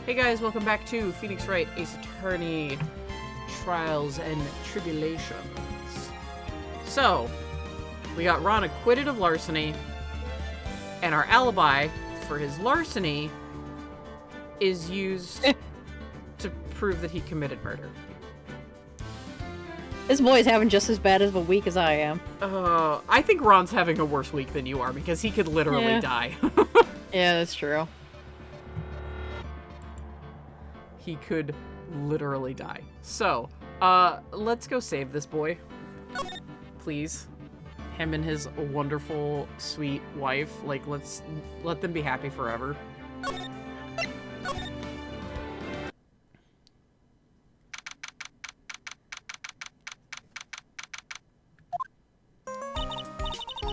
Hey guys, welcome back to Phoenix Wright, Ace Attorney, Trials and Tribulations. So, we got Ron acquitted of larceny, and our alibi for his larceny is used to prove that he committed murder. This boy's having just as bad of a week as I am. I think Ron's having a worse week than you are, because he could literally die. Yeah, that's true. He could literally die. So, let's go save this boy. Please. Him and his wonderful, sweet wife. Like, let them be happy forever.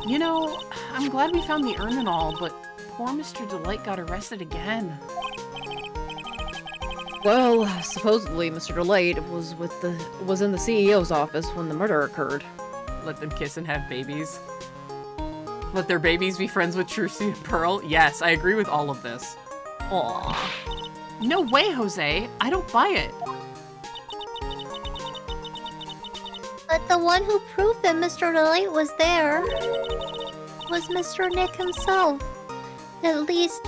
You know, I'm glad we found the urn and all, but poor Mr. Delight got arrested again. Well, supposedly Mr. Delight was in the CEO's office when the murder occurred. Let them kiss and have babies. Let their babies be friends with Trucy and Pearl. Yes, I agree with all of this. Aww. No way, Jose. I don't buy it. But the one who proved that Mr. Delight was there was Mr. Nick himself. At least,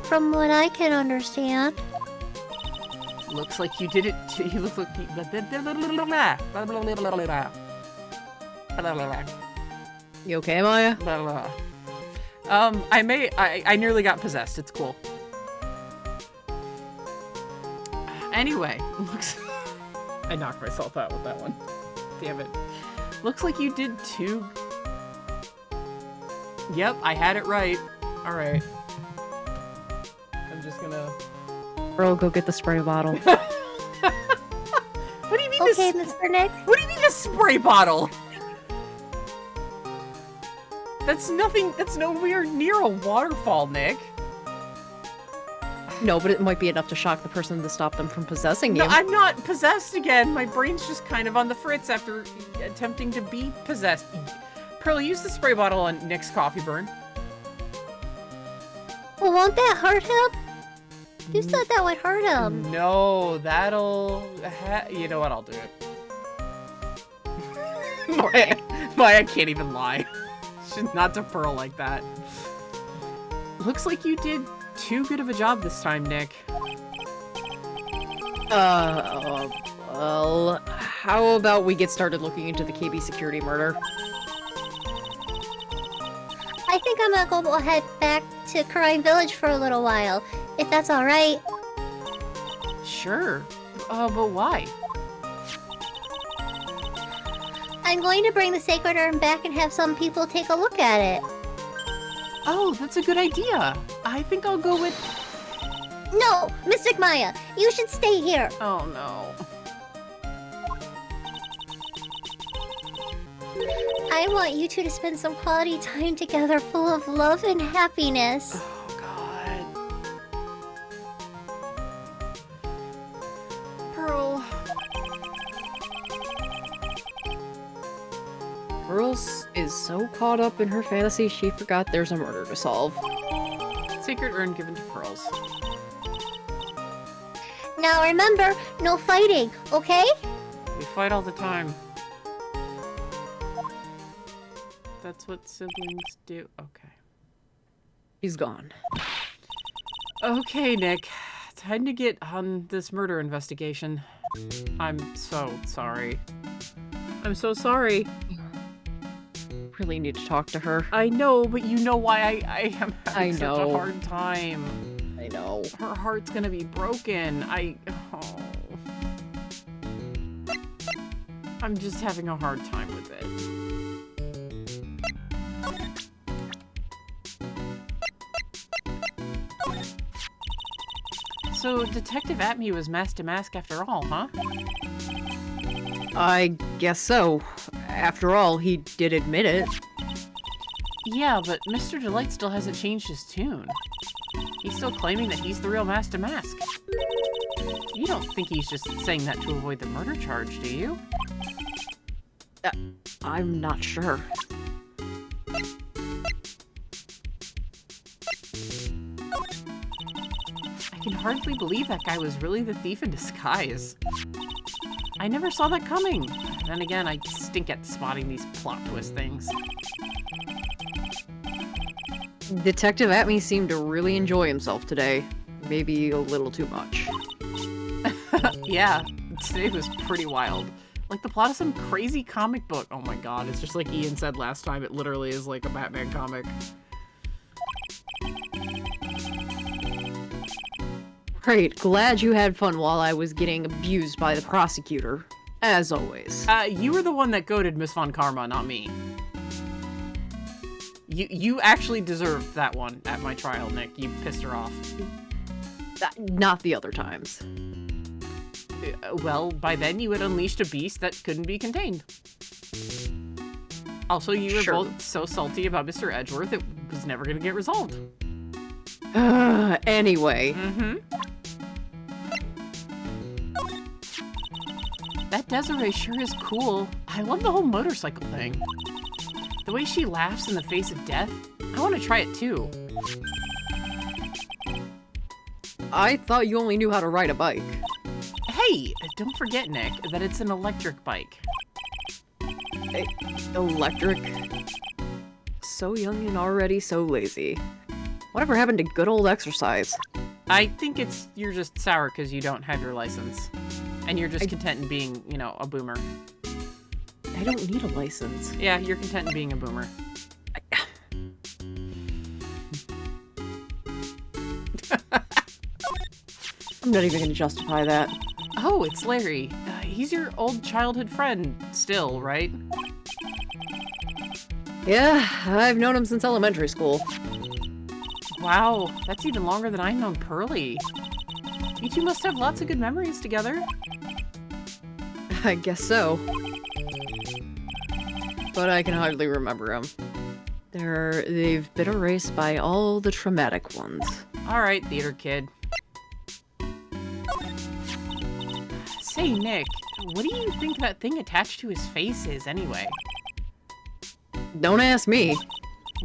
from what I can understand. Looks like you did it too. You look like you... You okay, Maya? I nearly got possessed. It's cool. Anyway, looks... I knocked myself out with that one. Damn it. Looks like you did too. Yep, I had it right. Alright. I'm just gonna... Earl, go get the spray bottle. What do you mean Okay, Mr. Nick. What do you mean a spray bottle? That's nothing, that's nowhere near a waterfall, Nick. No, but it might be enough to shock the person to stop them from possessing you. No, I'm not possessed again. My brain's just kind of on the fritz after attempting to be possessed. Pearl, use the spray bottle on Nick's coffee burn. Well, won't that hurt him? You said that would hurt him. No, that'll... you know what, I'll do it. Maya can't even lie. She's not to Pearl like that. Looks like you did too good of a job this time, Nick. Well, how about we get started looking into the KB security murder? I think I'm gonna go head back to Crime Village for a little while, if that's alright. Sure. But why? I'm going to bring the sacred urn back and have some people take a look at it. Oh, that's a good idea. I think I'll go with... No, Mystic Maya, you should stay here. Oh, no. I want you two to spend some quality time together full of love and happiness. Oh, God. Pearl. Pearl is so caught up in her fantasy she forgot there's a murder to solve. Sacred urn given to Pearls. Now remember, no fighting, okay? We fight all the time. That's what siblings do. Okay. He's gone. Okay, Nick. Time to get on this murder investigation. I'm so sorry. I'm so sorry. Really need to talk to her. I know, but you know why I am having such a know. hard time. I know. Her heart's gonna be broken. Oh. I'm just having a hard time with it. So, Detective Atme was masked DeMasque after all, huh? I guess so. After all, he did admit it. Yeah, but Mr. Delight still hasn't changed his tune. He's still claiming that he's the real Master DeMasque. You don't think he's just saying that to avoid the murder charge, do you? I'm not sure. I can hardly believe that guy was really the thief in disguise. I never saw that coming. Then again, I stink at spotting these plot twist things. Detective Atme seemed to really enjoy himself today. Maybe a little too much. Yeah, today was pretty wild. Like the plot of some crazy comic book. Oh my god, it's just like Ian said last time, it literally is like a Batman comic. Great, glad you had fun while I was getting abused by the prosecutor. As always. You were the one that goaded Miss Von Karma, not me. You actually deserved that one at my trial, Nick. You pissed her off. Not the other times. Well, by then you had unleashed a beast that couldn't be contained. Also, you were both so salty about Mr. Edgeworth, it was never going to get resolved. Anyway. That Desiree sure is cool. I love the whole motorcycle thing. The way she laughs in the face of death, I want to try it too. I thought you only knew how to ride a bike. Hey, don't forget, Nick, that it's an electric bike. Electric? So young and already so lazy. Whatever happened to good old exercise? I think you're just sour because you don't have your license. And you're just content in being, you know, a boomer. I don't need a license. Yeah, you're content in being a boomer. I'm not even gonna justify that. Oh, it's Larry. He's your old childhood friend still, right? Yeah, I've known him since elementary school. Wow, that's even longer than I've known Pearly. You two must have lots of good memories together. I guess so. But I can hardly remember them. They've been erased by all the traumatic ones. Alright, theater kid. Say, Nick, what do you think that thing attached to his face is, anyway? Don't ask me.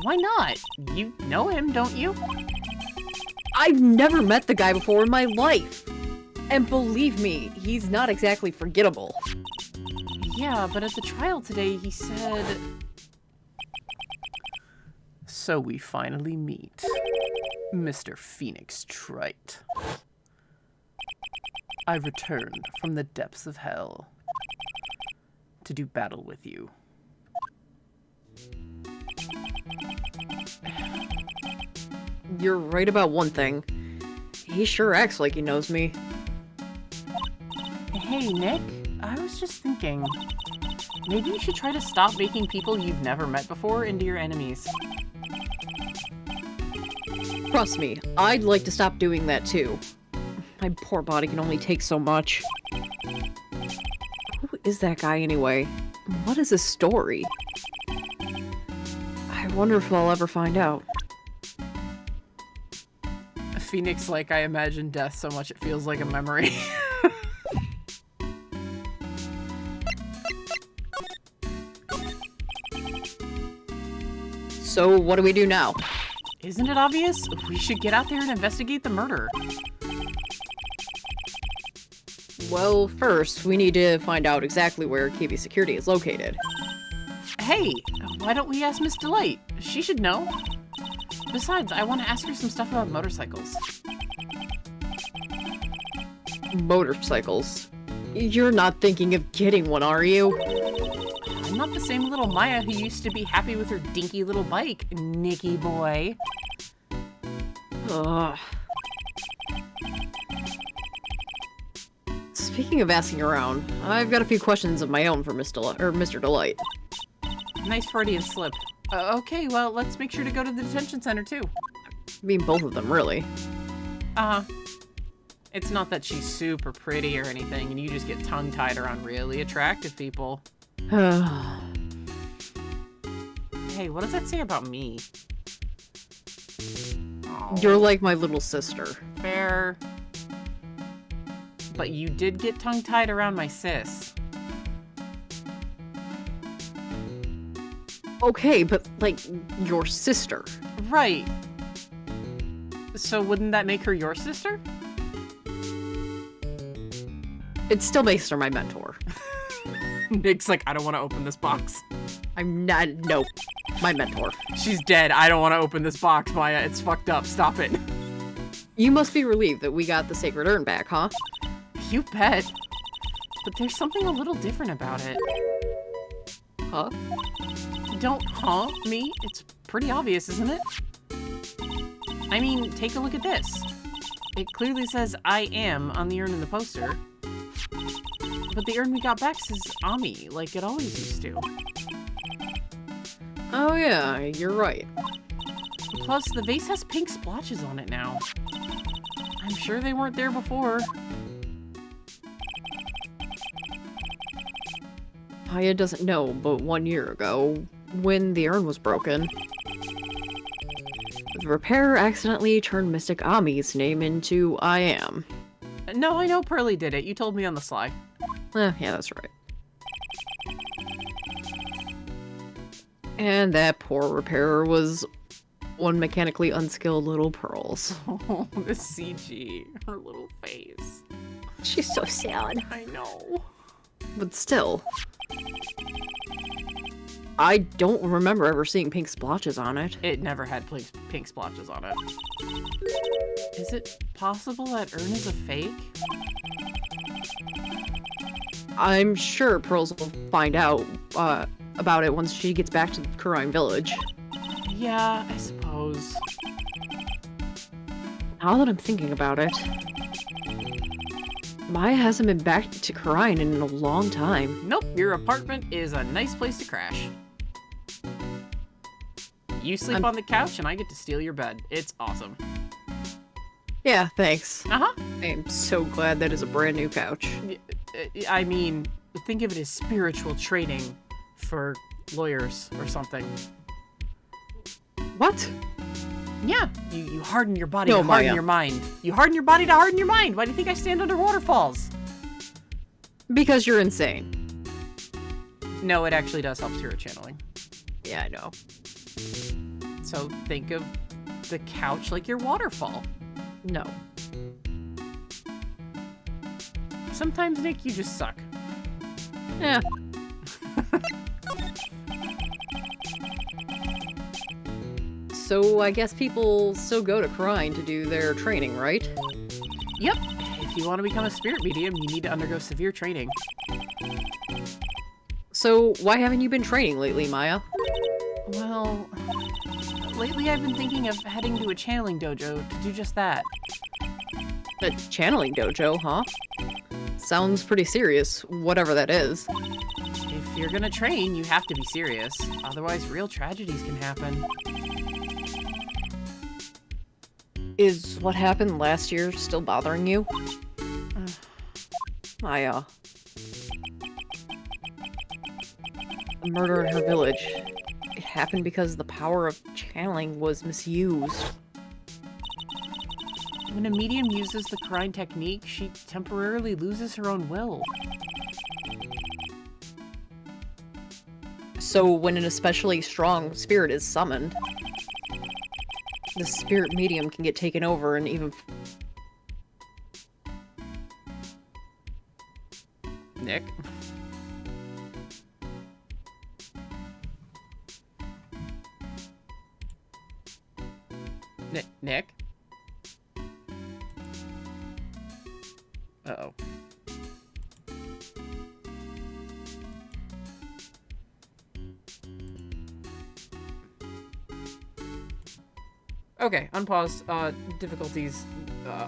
Why not? You know him, don't you? I've never met the guy before in my life. And believe me, he's not exactly forgettable. Yeah, but at the trial today, he said... So we finally meet. Mr. Phoenix Wright. I've returned from the depths of hell to do battle with you. You're right about one thing. He sure acts like he knows me. Hey, Nick, I was just thinking, maybe you should try to stop making people you've never met before into your enemies. Trust me, I'd like to stop doing that too. My poor body can only take so much. Who is that guy anyway? What is his story? I wonder if I'll ever find out. Phoenix, like, I imagine death so much it feels like a memory. So, what do we do now? Isn't it obvious? We should get out there and investigate the murder. Well, first, we need to find out exactly where KB Security is located. Hey, why don't we ask Miss Delight? She should know. Besides, I want to ask her some stuff about motorcycles. Motorcycles? You're not thinking of getting one, are you? I'm not the same little Maya who used to be happy with her dinky little bike, Nicky boy. Ugh. Speaking of asking around, I've got a few questions of my own for Mr. Delight. Nice Freudian slip. Okay, well, let's make sure to go to the detention center, too. I mean, both of them, really. It's not that she's super pretty or anything, and you just get tongue-tied around really attractive people. Hey, what does that say about me? Oh, You're like my little sister. fair. But you did get tongue-tied around my sis. Okay, but, like, your sister. Right. So wouldn't that make her your sister? It still makes her my mentor. Nick's like, I don't want to open this box. I'm not. Nope. My mentor. She's dead. I don't want to open this box, Maya. It's fucked up. Stop it. You must be relieved that we got the sacred urn back, huh? You bet. But there's something a little different about it. Huh? Don't me? It's pretty obvious, isn't it? I mean, take a look at this. It clearly says I am on the urn in the poster. But the urn we got back says Ami, like it always used to. Oh yeah, you're right. Plus, the vase has pink splotches on it now. I'm sure they weren't there before. Maya doesn't know, but 1 year ago, when the urn was broken, the repairer accidentally turned Mystic Ami's name into I am. No, I know Pearly did it. You told me on the sly. Yeah, that's right. And that poor repairer was one mechanically unskilled little Pearls. Oh, the CG. Her little face. She's so sad. I know. But still, I don't remember ever seeing pink splotches on it. It never had pink splotches on it. Is it possible that urn is a fake? I'm sure Pearls will find out about it once she gets back to the Kurine village. Yeah, I suppose. Now that I'm thinking about it, Maya hasn't been back to Kurine in a long time. Nope, your apartment is a nice place to crash. You sleep on the couch and I get to steal your bed. It's awesome. Yeah, thanks. Uh-huh. I am so glad that is a brand new couch. I mean, think of it as spiritual training for lawyers or something. What? Yeah, you harden your body No, to harden Maya. your mind. You harden your body to harden your mind. Why do you think I stand under waterfalls? Because you're insane. No, it actually does help spirit channeling. Yeah, I know. So think of the couch like your waterfall. No. Sometimes, Nick, you just suck. Yeah. So I guess people still go to Kurine to do their training, right? Yep. If you want to become a spirit medium, you need to undergo severe training. So why haven't you been training lately, Maya? Well, lately I've been thinking of heading to a channeling dojo to do just that. A channeling dojo, huh? Sounds pretty serious, whatever that is. If you're gonna train, you have to be serious. Otherwise, real tragedies can happen. Is what happened last year still bothering you? Maya. The murder in her village. It happened because the power of channeling was misused. When a medium uses the Kurine technique, she temporarily loses her own will. So when an especially strong spirit is summoned, the spirit medium can get taken over and even... Nick? Nick? Uh-oh. Okay, unpaused. Difficulties,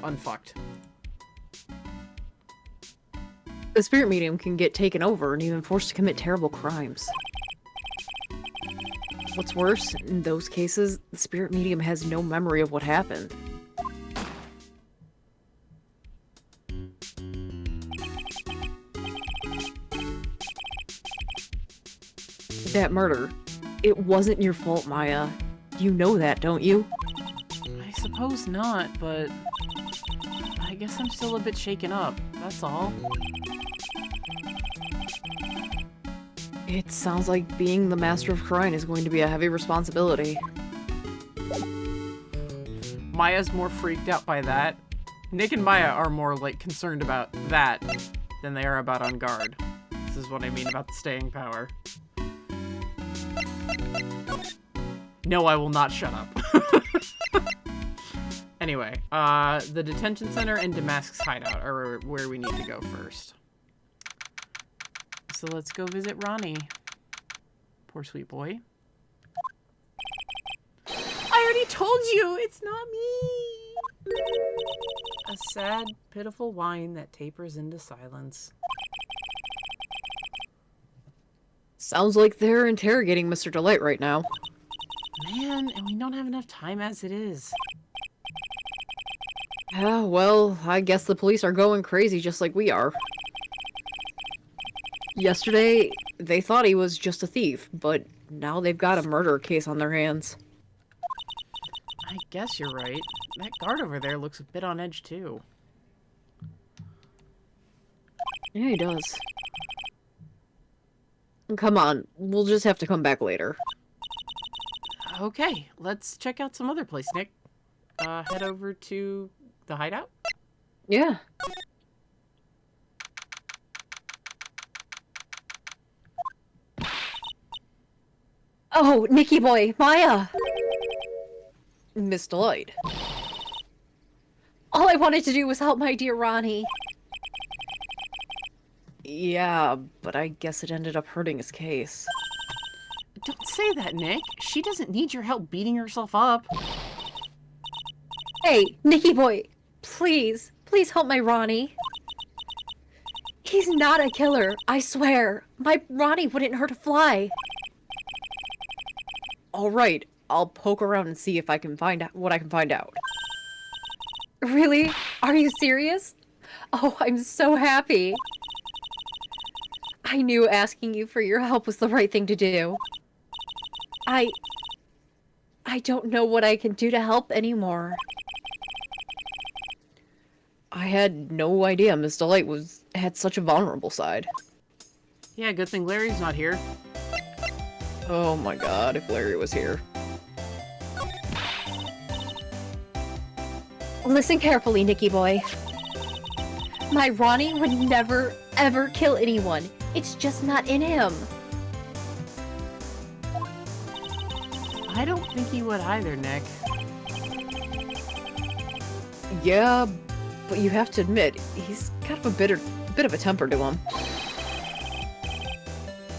unfucked. The spirit medium can get taken over and even forced to commit terrible crimes. What's worse, in those cases, the spirit medium has no memory of what happened. That murder, it wasn't your fault, Maya. You know that, don't you? I suppose not, but I guess I'm still a bit shaken up, that's all. It sounds like being the master of Kurine is going to be a heavy responsibility. Maya's more freaked out by that. Nick and Maya are more, like, concerned about that. than they are about on guard. This is what I mean about the staying power. No, I will not shut up. Anyway, the detention center and DeMasque's hideout are where we need to go first. So let's go visit Ronnie. Poor sweet boy. I already told you, it's not me! A sad, pitiful whine that tapers into silence. Sounds like they're interrogating Mr. Delight right now. Man, and we don't have enough time as it is. Yeah, well, I guess the police are going crazy just like we are. Yesterday, they thought he was just a thief, but now they've got a murder case on their hands. I guess you're right. That guard over there looks a bit on edge, too. Yeah, he does. Come on, we'll just have to come back later. Okay, let's check out some other place, Nick. Head over to the hideout? Yeah. Oh, Nicky boy, Maya! Miss Delight. All I wanted to do was help my dear Ronnie. Yeah, but I guess it ended up hurting his case. Don't say that, Nick. She doesn't need your help beating herself up. Hey, Nicky boy, please, please help my Ronnie. He's not a killer, I swear. My Ronnie wouldn't hurt a fly. Alright, I'll poke around and see if I can find out what I can find out. Really? Are you serious? Oh, I'm so happy. I knew asking you for your help was the right thing to do. I don't know what I can do to help anymore. I had no idea Miss Delight had such a vulnerable side. Yeah, good thing Larry's not here. Oh my god, if Larry was here. Listen carefully, Nicky boy. My Ronnie would never, ever kill anyone. It's just not in him. I don't think he would either, Nick. Yeah, but you have to admit, he's kind of a bit of a temper to him.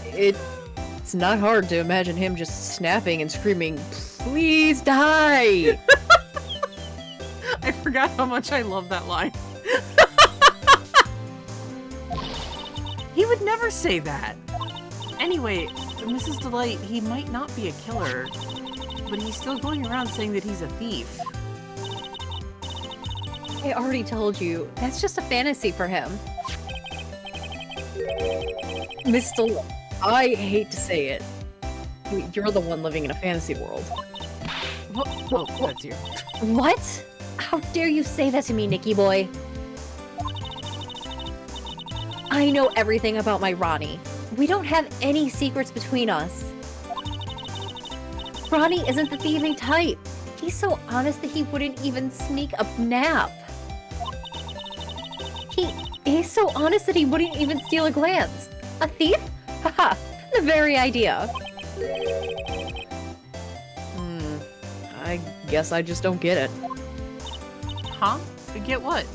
It's not hard to imagine him just snapping and screaming, "Please die!" I forgot how much I love that line. He would never say that. Anyway, Mrs. Delight, he might not be a killer, but he's still going around saying that he's a thief. I already told you, that's just a fantasy for him. Miss Delight, I hate to say it. You're the one living in a fantasy world. Oh, that's you. What? How dare you say that to me, Nicky boy? I know everything about my Ronnie. We don't have any secrets between us. Ronnie isn't the thieving type. He's so honest that he wouldn't even sneak a nap. He's so honest that he wouldn't even steal a glance. A thief? Haha, the very idea. I guess I just don't get it. Huh? Get what?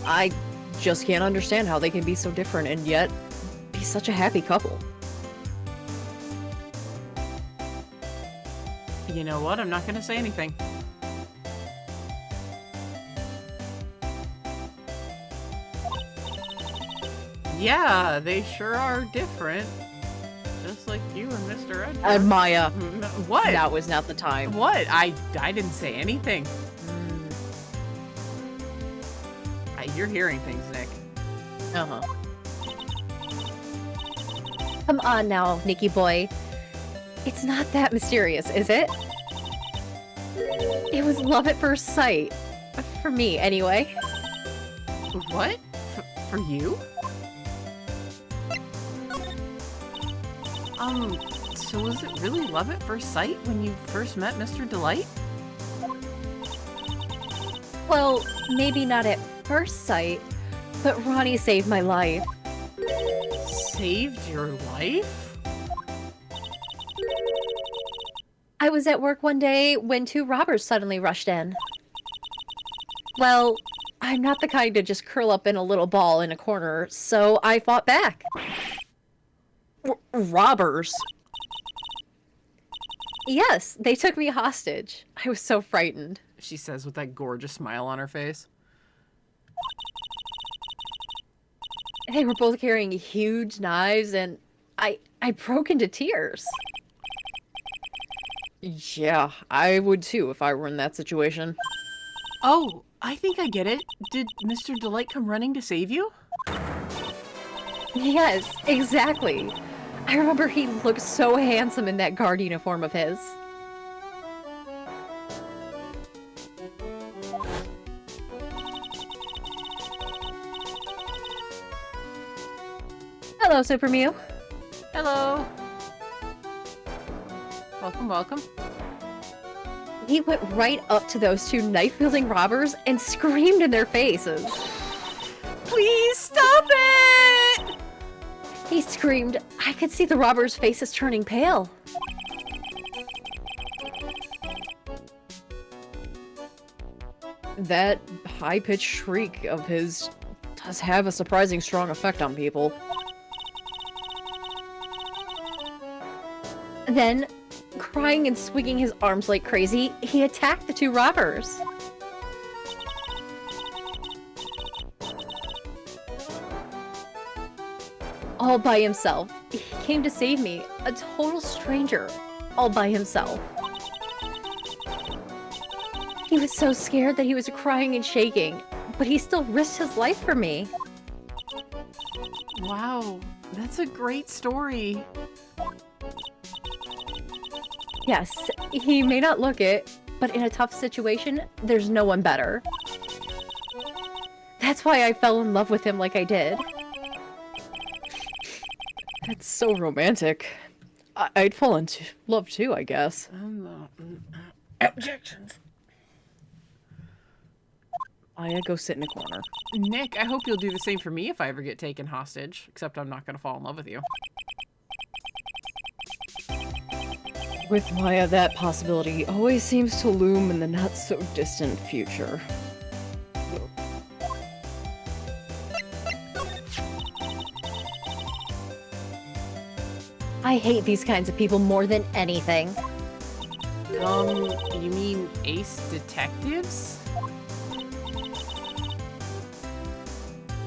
I just can't understand how they can be so different and yet be such a happy couple. You know what? I'm not gonna say anything. Yeah, they sure are different. Just like you and Mr. Edgar. Maya. What? That was not the time. What? I didn't say anything. You're hearing things, Nick. Uh-huh. Come on now, Nicky boy. It's not that mysterious, is it? It was love at first sight. For me, anyway. What? For you? So was it really love at first sight when you first met Mr. Delight? Well, maybe not at first sight, but Ronnie saved my life. Saved your life? I was at work one day when 2 robbers suddenly rushed in. Well, I'm not the kind to just curl up in a little ball in a corner, so I fought back. Robbers? Yes, they took me hostage. I was so frightened. She says with that gorgeous smile on her face. They were both carrying huge knives, and I broke into tears. Yeah, I would too if I were in that situation. Oh, I think I get it. Did Mr. Delight come running to save you? Yes, exactly. I remember he looked so handsome in that guard uniform of his. Hello, Super Mew. Hello. Welcome, welcome. He went right up to those 2 knife-wielding robbers and screamed in their faces. Please stop it! He screamed. I could see the robbers' faces turning pale. That high-pitched shriek of his does have a surprising strong effect on people. Then, crying and swinging his arms like crazy, he attacked the 2 robbers. All by himself. He came to save me, a total stranger, all by himself. He was so scared that he was crying and shaking, but he still risked his life for me. Wow, that's a great story. Yes, he may not look it, but in a tough situation, there's no one better. That's why I fell in love with him like I did. That's so romantic. I'd fall into love too, I guess. Objections. I'd go sit in a corner. Nick, I hope you'll do the same for me if I ever get taken hostage. Except I'm not going to fall in love with you. With Maya, that possibility always seems to loom in the not-so-distant future. I hate these kinds of people more than anything. You mean ace detectives?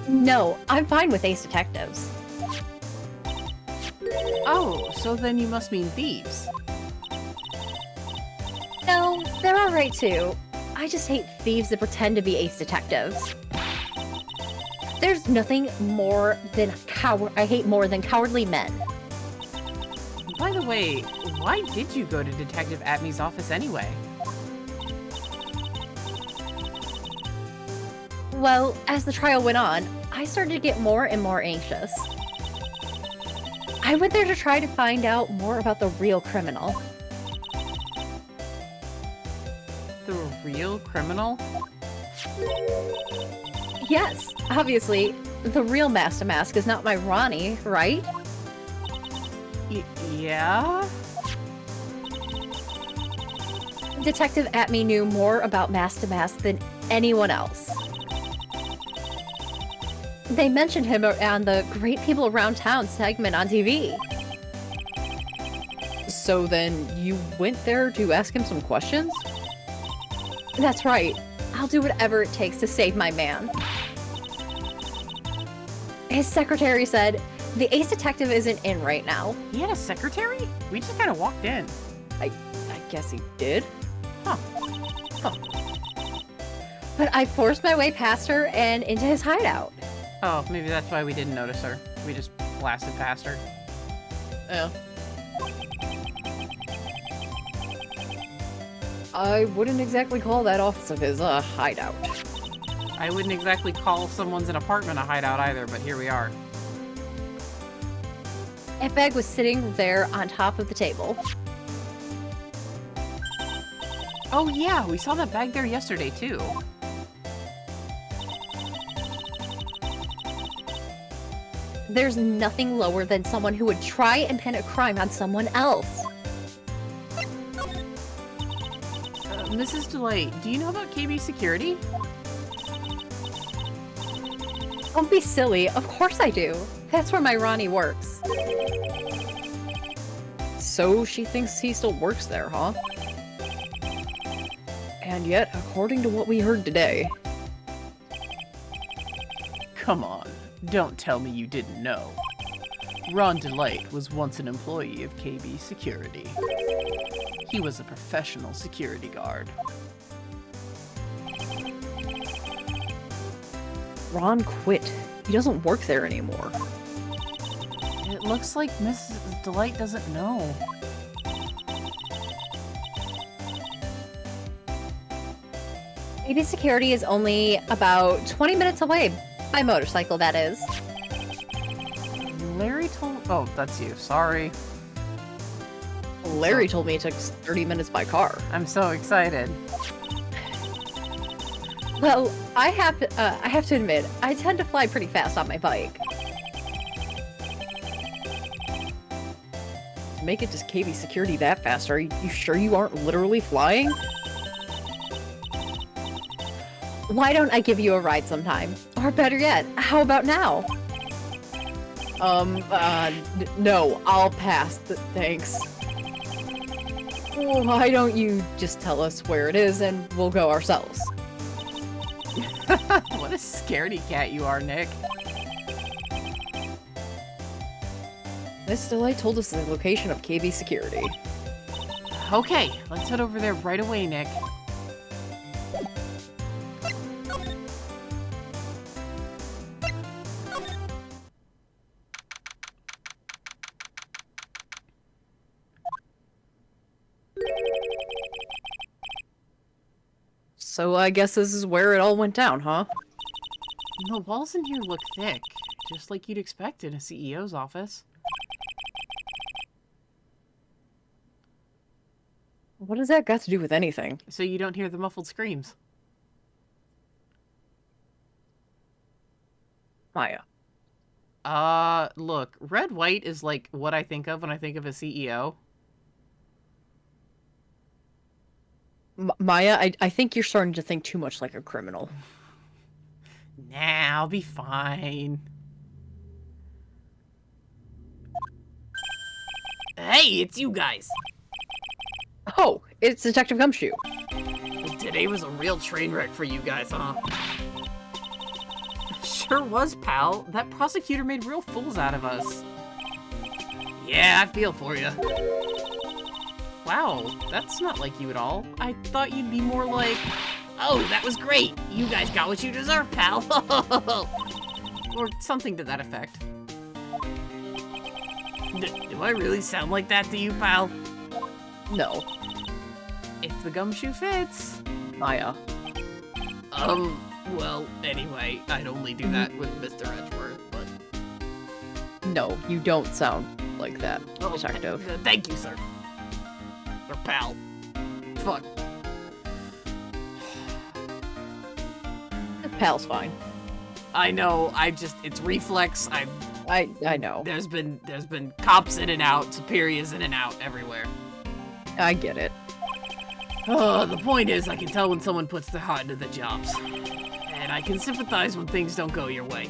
No, I'm fine with ace detectives. Oh, so then you must mean thieves. No, they're alright too. I just hate thieves that pretend to be ace detectives. There's nothing more than I hate more than cowardly men. By the way, why did you go to Detective Atmey's office anyway? Well, as the trial went on, I started to get more and more anxious. I went there to try to find out more about the real criminal. The real criminal? Yes, obviously, the real DeMasque is not my Ronnie, right? Yeah? Detective Atmey knew more about DeMasque than anyone else. They mentioned him on the Great People Around Town segment on TV. So then you went there to ask him some questions? That's right. I'll do whatever it takes to save my man. His secretary said, the ace detective isn't in right now. He had a secretary? We just kind of walked in. I guess he did. Huh. But I forced my way past her and into his hideout. Oh, maybe that's why we didn't notice her. We just blasted past her. Yeah. I wouldn't exactly call that office of his a hideout. I wouldn't exactly call someone's an apartment a hideout either, but here we are. That bag was sitting there on top of the table. Oh, Oh yeah, we saw that bag there yesterday too. There's nothing lower than someone who would try and pin a crime on someone else. Mrs. Delight, do you know about KB Security? Don't be silly. Of course I do. That's where my Ronnie works. So she thinks he still works there, huh? And yet, according to what we heard today... Come on, don't tell me you didn't know. Ron Delight was once an employee of KB Security. He was a professional security guard. Ron quit. He doesn't work there anymore. It looks like Mrs. Delight doesn't know. KB Security is only about 20 minutes away. By motorcycle, that is. Larry told... Oh, that's you. Sorry. Larry told me it took 30 minutes by car. I'm so excited. Well, I have to admit, I tend to fly pretty fast on my bike. To make it to KB Security that fast, are you sure you aren't literally flying? Why don't I give you a ride sometime? Or better yet, how about now? No, I'll pass, thanks. Why don't you just tell us where it is and we'll go ourselves? What a scaredy cat you are, Nick. Miss Delight told us the location of KB Security. Okay, let's head over there right away, Nick. So I guess this is where it all went down, huh? The walls in here look thick, just like you'd expect in a CEO's office. What does that got to do with anything? So you don't hear the muffled screams. Maya. Look, red white is like what I think of when I think of a CEO. Maya, I think you're starting to think too much like a criminal. Nah, I'll be fine. Hey, it's you guys! Oh, it's Detective Gumshoe. Today was a real train wreck for you guys, huh? Sure was, pal. That prosecutor made real fools out of us. Yeah, I feel for you. Wow, that's not like you at all. I thought you'd be more like, oh, that was great. You guys got what you deserve, pal. Or something to that effect. Do I really sound like that to you, pal? No. If the gumshoe fits. Maya. Well, anyway, I'd only do that with Mr. Edgeworth, but... No, you don't sound like that, Oh, Detective. Thank you, sir. Or pal. Fuck. Pal's fine. I know, it's reflex. I know. There's been cops in and out, superiors in and out, everywhere. I get it. The point is, I can tell when someone puts their heart into the jobs. And I can sympathize when things don't go your way.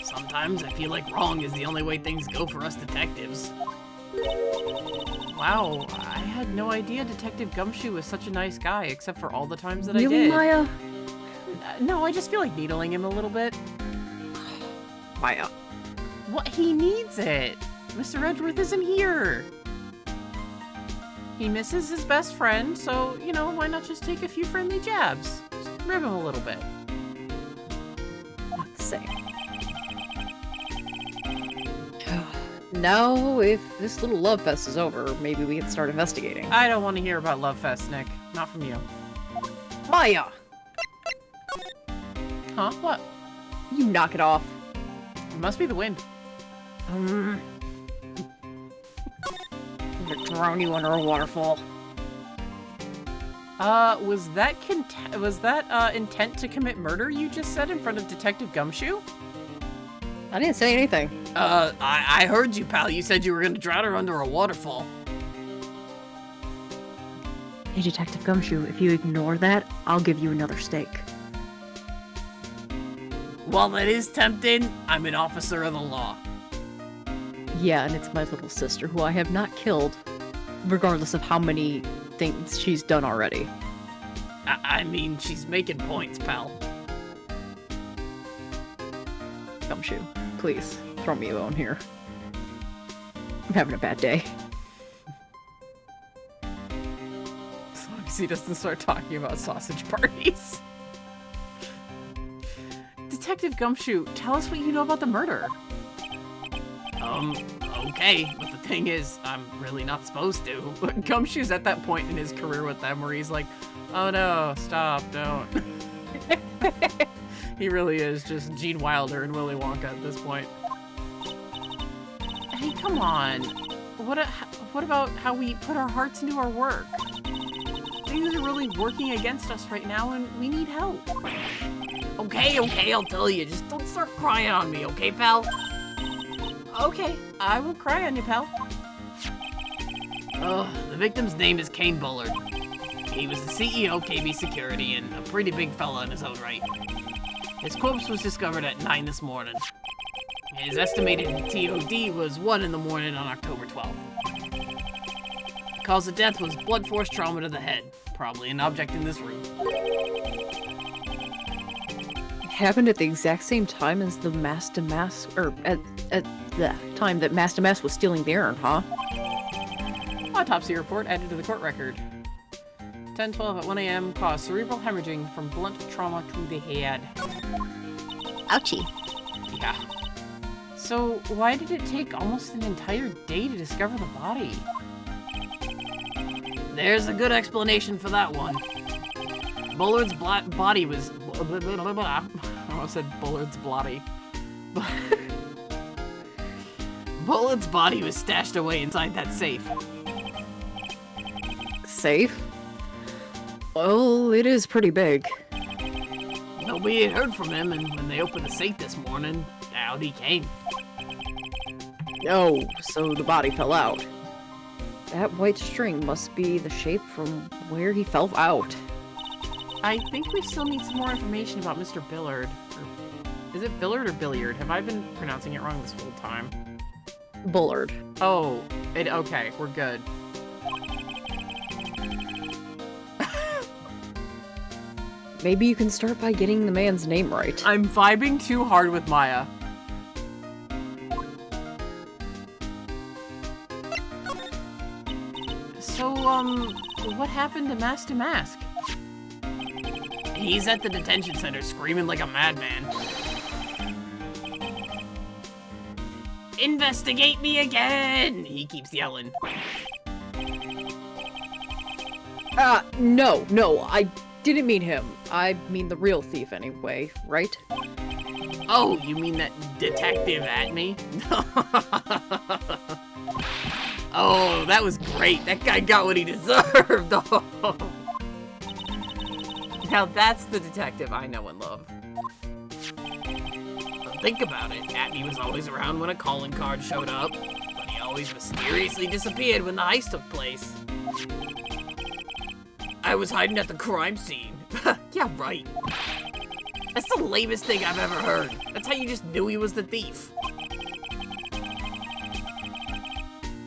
Sometimes I feel like wrong is the only way things go for us detectives. Wow, I had no idea Detective Gumshoe was such a nice guy, except for all the times that I did. Really, Maya? No, I just feel like needling him a little bit. Maya. What? He needs it. Mr. Edgeworth isn't here. He misses his best friend, so, you know, why not just take a few friendly jabs? Just rib him a little bit. Same. Now, if this little love fest is over, maybe we can start investigating. I don't want to hear about Love Fest, Nick. Not from you. Maya! Huh? What? You knock it off. It must be the wind. I'm gonna drown you under a waterfall. Was that intent to commit murder you just said in front of Detective Gumshoe? I didn't say anything. I heard you, pal. You said you were gonna drown her under a waterfall. Hey, Detective Gumshoe, if you ignore that, I'll give you another steak. While that is tempting, I'm an officer of the law. Yeah, and it's my little sister, who I have not killed, regardless of how many things she's done already. I mean, she's making points, pal. Gumshoe, please, throw me a bone here. I'm having a bad day. As long as he doesn't start talking about sausage parties. Detective Gumshoe, tell us what you know about the murder. Okay, but the thing is, I'm really not supposed to. But Gumshoe's at that point in his career with them where he's like, oh no, stop, don't. He really is just Gene Wilder and Willy Wonka at this point. Hey, come on. What about how we put our hearts into our work? Things are really working against us right now and we need help. Okay, I'll tell you. Just don't start crying on me, okay, pal? Okay, I will cry on you, pal. The victim's name is Kane Bullard. He was the CEO of KB Security and a pretty big fella in his own right. His corpse was discovered at 9 this morning. His estimated TOD was 1 in the morning on October 12th. The cause of death was blunt force trauma to the head, probably an object in this room. Happened at the exact same time as the DeMasque, or at the time that DeMasque was stealing the urn, huh? Autopsy report added to the court record. 10:12 at 1 a.m. caused cerebral hemorrhaging from blunt trauma to the head. Ouchie. Yeah. So, why did it take almost an entire day to discover the body? There's a good explanation for that one. Bullard's body was... I almost said Bullard's bloody. Bullard's body was stashed away inside that safe. Safe? Well, it is pretty big. Nobody had heard from him, and when they opened the safe this morning, out he came. Oh, so the body fell out. That white string must be the shape from where he fell out. I think we still need some more information about Mr. Billard. Or, is it Billard or Billiard? Have I been pronouncing it wrong this whole time? Bullard. Oh, okay, we're good. Maybe you can start by getting the man's name right. I'm vibing too hard with Maya. So, what happened to DeMasque? He's at the detention center screaming like a madman. Investigate me again! He keeps yelling. No, I didn't mean him. I mean the real thief anyway, right? Oh, you mean that detective at me? Oh, that was great. That guy got what he deserved. Oh. Now that's the detective I know and love. Think about it. Atney was always around when a calling card showed up, but he always mysteriously disappeared when the heist took place. I was hiding at the crime scene. Yeah, right. That's the lamest thing I've ever heard. That's how you just knew he was the thief.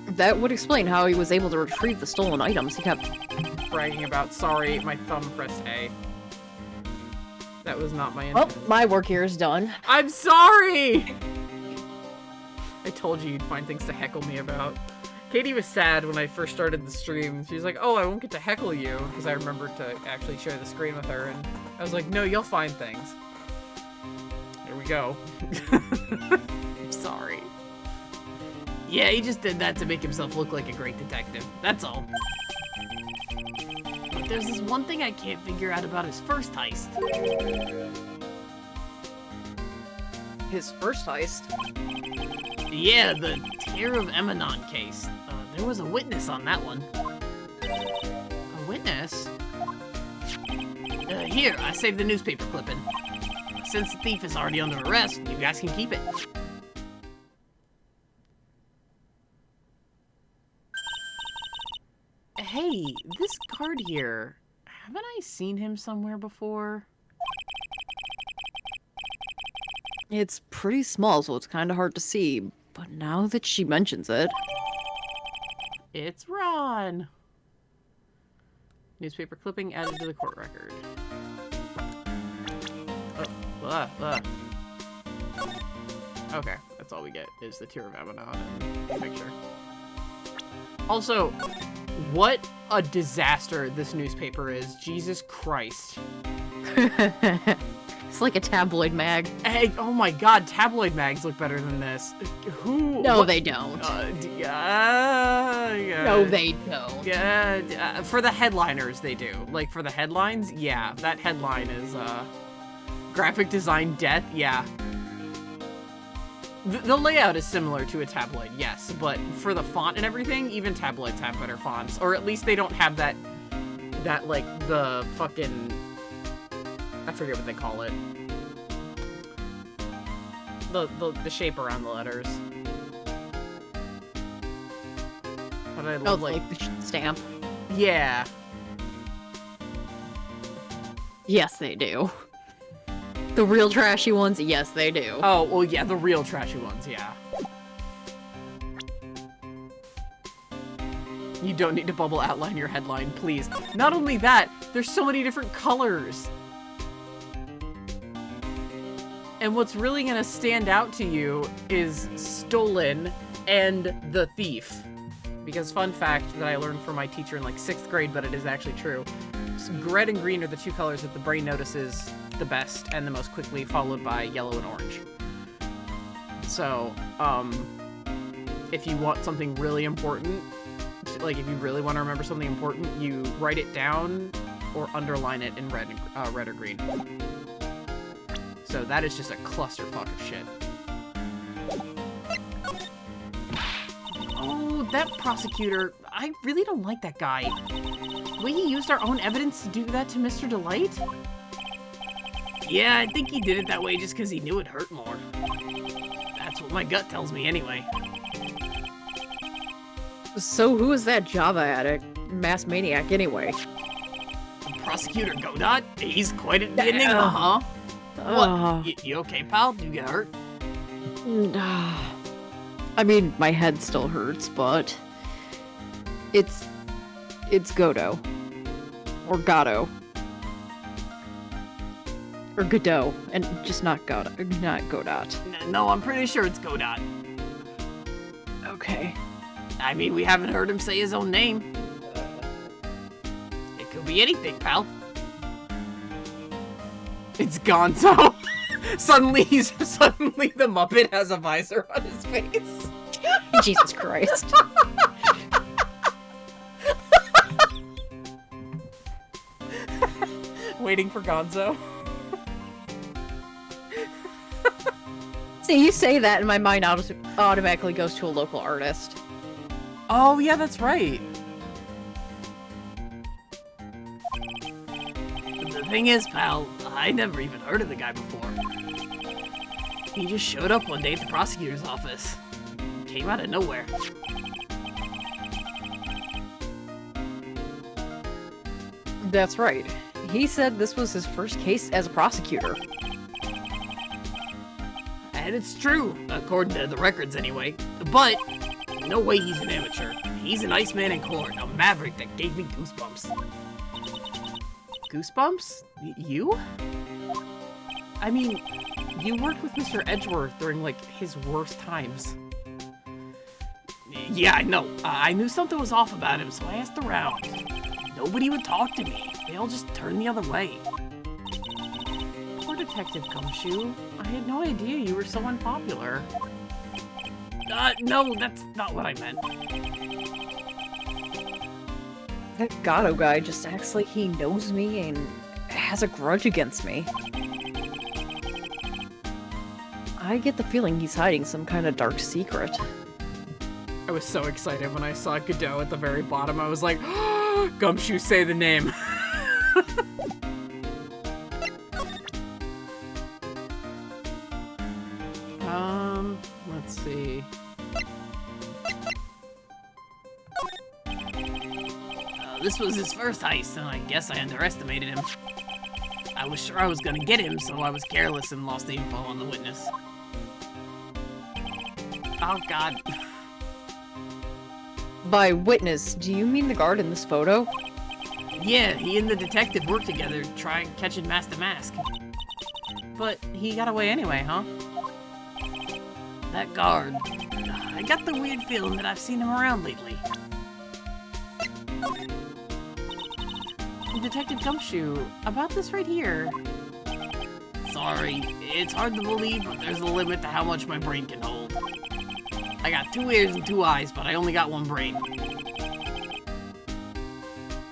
That would explain how he was able to retrieve the stolen items he kept bragging about. Sorry, my thumb pressed A. That was not my Oh, intent. my work here is done. I'm sorry! I told you you'd find things to heckle me about. Katie was sad when I first started the stream. She was like, oh, I won't get to heckle you, because I remembered to actually share the screen with her, and I was like, no, you'll find things. Here we go. I'm sorry. Yeah, he just did that to make himself look like a great detective. That's all. But there's this one thing I can't figure out about his first heist. His first heist? Yeah, the Tear of Emanon case. There was a witness on that one. A witness? Here, I saved the newspaper clipping. Since the thief is already under arrest, you guys can keep it. Hey, this card here. Haven't I seen him somewhere before? It's pretty small, so it's kind of hard to see. But now that she mentions it... It's Ron. Newspaper clipping added to the court record. Oh, Okay, that's all we get is the Tear of Amanon and the picture. Also, what a disaster this newspaper is. Jesus Christ. It's like a tabloid mag. Hey, oh my god, tabloid mags look better than this. Who? No, they don't. Yeah. No, they don't. Yeah, for the headliners, they do. Like, for the headlines, yeah. That headline is, graphic design death, yeah. The layout is similar to a tabloid, yes, but for the font and everything, even tabloids have better fonts. Or at least they don't have that, like, the fucking... I forget what they call it. The shape around the letters. But I love, like the stamp. Yeah. Yes, they do. The real trashy ones, yes, they do. Oh, well, yeah, the real trashy ones, yeah. You don't need to bubble outline your headline, please. Not only that, there's so many different colors. And what's really gonna stand out to you is stolen and the thief. Because fun fact that I learned from my teacher in like 6th grade, but it is actually true. Red and green are the two colors that the brain notices the best and the most quickly, followed by yellow and orange. So, if you want something really important, like if you really want to remember something important, you write it down or underline it in red or green. So that is just a clusterfuck of shit. Oh, that prosecutor, I really don't like that guy. The way he used our own evidence to do that to Mr. Delight? Yeah, I think he did it that way just because he knew it hurt more. That's what my gut tells me anyway. So who is that Java addict, mass maniac anyway? Prosecutor Godot? He's quite an enigma, huh? What? You okay, pal? Did you get hurt? I mean, my head still hurts, but... It's Godot. Or Godot. Or Godot, and just not Godot. Not Godot. No, I'm pretty sure it's Godot. Okay. I mean, we haven't heard him say his own name. It could be anything, pal. It's Gonzo. Suddenly the Muppet has a visor on his face. Jesus Christ. Waiting for Gonzo. See, you say that and my mind automatically goes to a local artist. Oh, yeah, that's right. The thing is, pal, I never even heard of the guy before. He just showed up one day at the prosecutor's office. Came out of nowhere. That's right. He said this was his first case as a prosecutor. And it's true, according to the records anyway. But, no way he's an amateur. He's an Iceman in court, a maverick that gave me goosebumps. Goosebumps? You? I mean, you worked with Mr. Edgeworth during, like, his worst times. Yeah, I know. I knew something was off about him, so I asked around. Nobody would talk to me. They all just turned the other way. Poor Detective Gumshoe. I had no idea you were so unpopular. No, that's not what I meant. That Gato guy just acts like he knows me and has a grudge against me. I get the feeling he's hiding some kind of dark secret. I was so excited when I saw Godot at the very bottom. I was like, oh, Gumshoe, say the name. Let's see. this was his first heist, and I guess I underestimated him. I was sure I was gonna get him, so I was careless and lost the info on the witness. Oh, God. By witness, do you mean the guard in this photo? Yeah, he and the detective worked together trying catching DeMasque. But he got away anyway, huh? That guard. I got the weird feeling that I've seen him around lately. Detective Gumshoe, about this right here. Sorry, it's hard to believe, but there's a limit to how much my brain can hold. I got 2 ears and 2 eyes, but I only got 1 brain.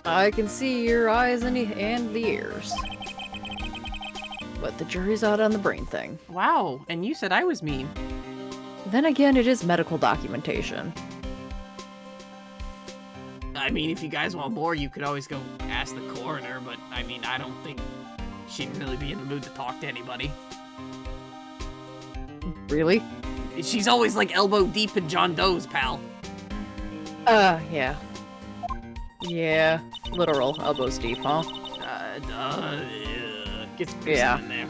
I can see your eyes and the ears. But the jury's out on the brain thing. Wow, and you said I was mean. Then again, it is medical documentation. I mean, if you guys want more, you could always go ask the coroner, but I mean, I don't think she'd really be in the mood to talk to anybody. Really? She's always like elbow deep in John Doe's, pal. Yeah. Yeah, literal elbows deep, huh? Gets gruesome in there.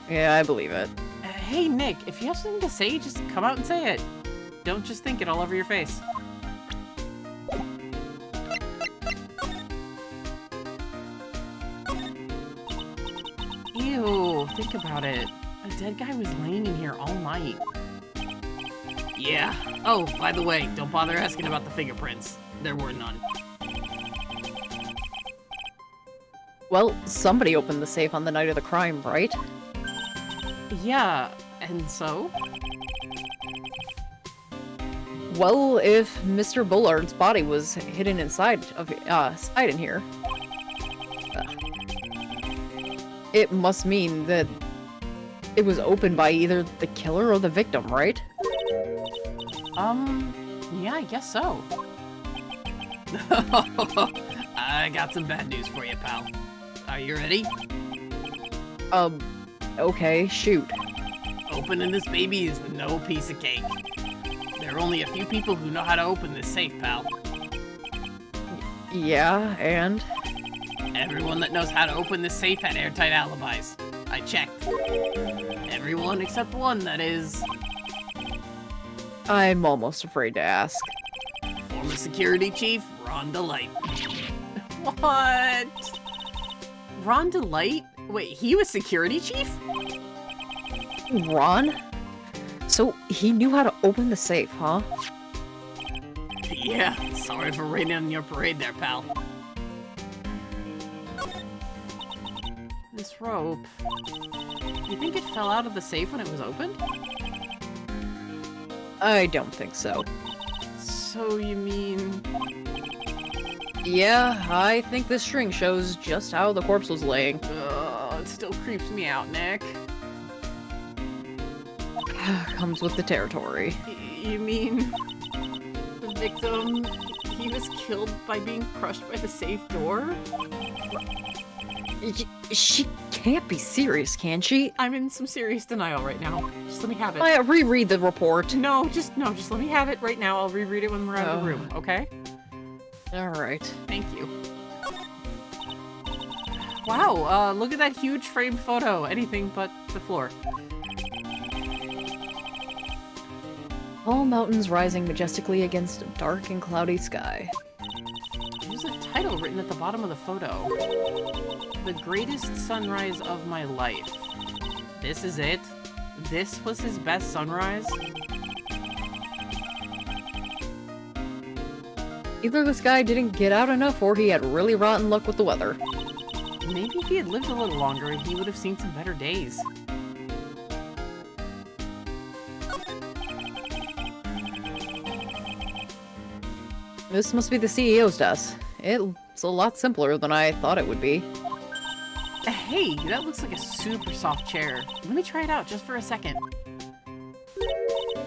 Yeah, I believe it. Hey, Nick, if you have something to say, just come out and say it. Don't just think it all over your face. Ew, think about it. A dead guy was laying in here all night. Yeah. Oh, by the way, don't bother asking about the fingerprints. There were none. Well, somebody opened the safe on the night of the crime, right? Yeah, and so? Well, if Mr. Bullard's body was hidden inside in here, it must mean that it was opened by either the killer or the victim, right? Yeah, I guess so. I got some bad news for you, pal. Are you ready? Okay, shoot. Opening this baby is no piece of cake. There are only a few people who know how to open this safe, pal. Yeah, and? Everyone that knows how to open this safe had airtight alibis. I checked. Everyone except one, that is. I'm almost afraid to ask. Former security chief, Ron DeLight. What? Ron DeLight? Wait, he was security chief? Ron? So he knew how to open the safe, huh? Yeah, sorry for raining on your parade there, pal. This rope. You think it fell out of the safe when it was opened? I don't think so. So you mean... Yeah, I think this string shows just how the corpse was laying. It still creeps me out, Nick. Comes with the territory. You mean... the victim... he was killed by being crushed by the safe door? She can't be serious, can she? I'm in some serious denial right now. Just let me have it. I reread the report. No, just let me have it right now. I'll reread it when we're out of the room, okay? Alright. Thank you. Wow, look at that huge framed photo. Anything but the floor. All mountains rising majestically against a dark and cloudy sky. There's a title written at the bottom of the photo. The greatest sunrise of my life. This is it? This was his best sunrise? Either this guy didn't get out enough or he had really rotten luck with the weather. Maybe if he had lived a little longer, he would have seen some better days. This must be the CEO's desk. It's a lot simpler than I thought it would be. Hey, that looks like a super soft chair. Let me try it out just for a second.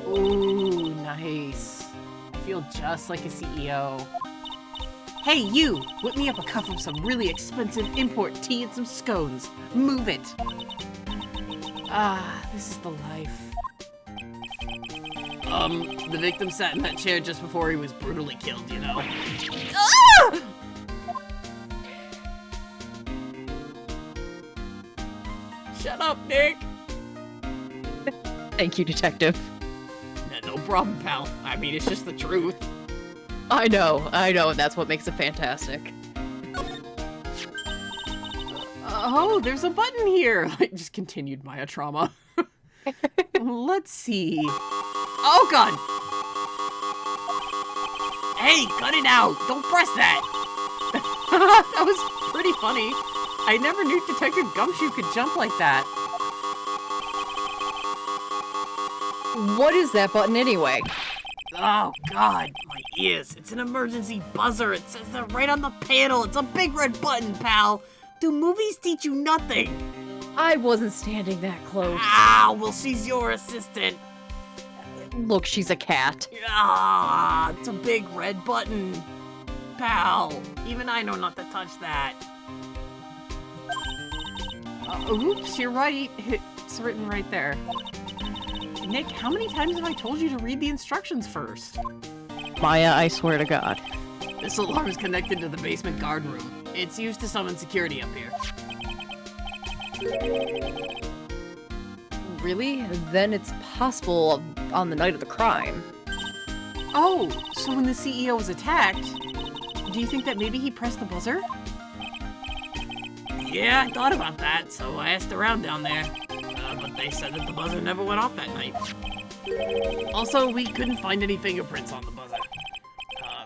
Ooh, nice. I feel just like a CEO. Hey, you! Whip me up a cup of some really expensive import tea and some scones. Move it! Ah, this is the life. The victim sat in that chair just before he was brutally killed, you know. Ah! Shut up, Nick. Thank you, Detective. No problem, pal. I mean, it's just the truth. I know, and that's what makes it fantastic. Oh, there's a button here. I just continued my trauma. Let's see. Oh, God. Hey, cut it out. Don't press that. That was pretty funny. I never knew Detective Gumshoe could jump like that. What is that button anyway? Oh, God, my ears. It's an emergency buzzer. It says that right on the panel. It's a big red button, pal. Do movies teach you nothing? I wasn't standing that close. Ah, well, she's your assistant. Look, she's a cat. Ah, it's a big red button. Pal, even I know not to touch that. Oops, you're right. It's written right there. Nick, how many times have I told you to read the instructions first? Maya, I swear to God. This alarm is connected to the basement guard room. It's used to summon security up here. Really? Then it's possible on the night of the crime. Oh, so when the CEO was attacked, do you think that maybe he pressed the buzzer? Yeah, I thought about that, so I asked around down there. But they said that the buzzer never went off that night. Also, we couldn't find any fingerprints on the buzzer.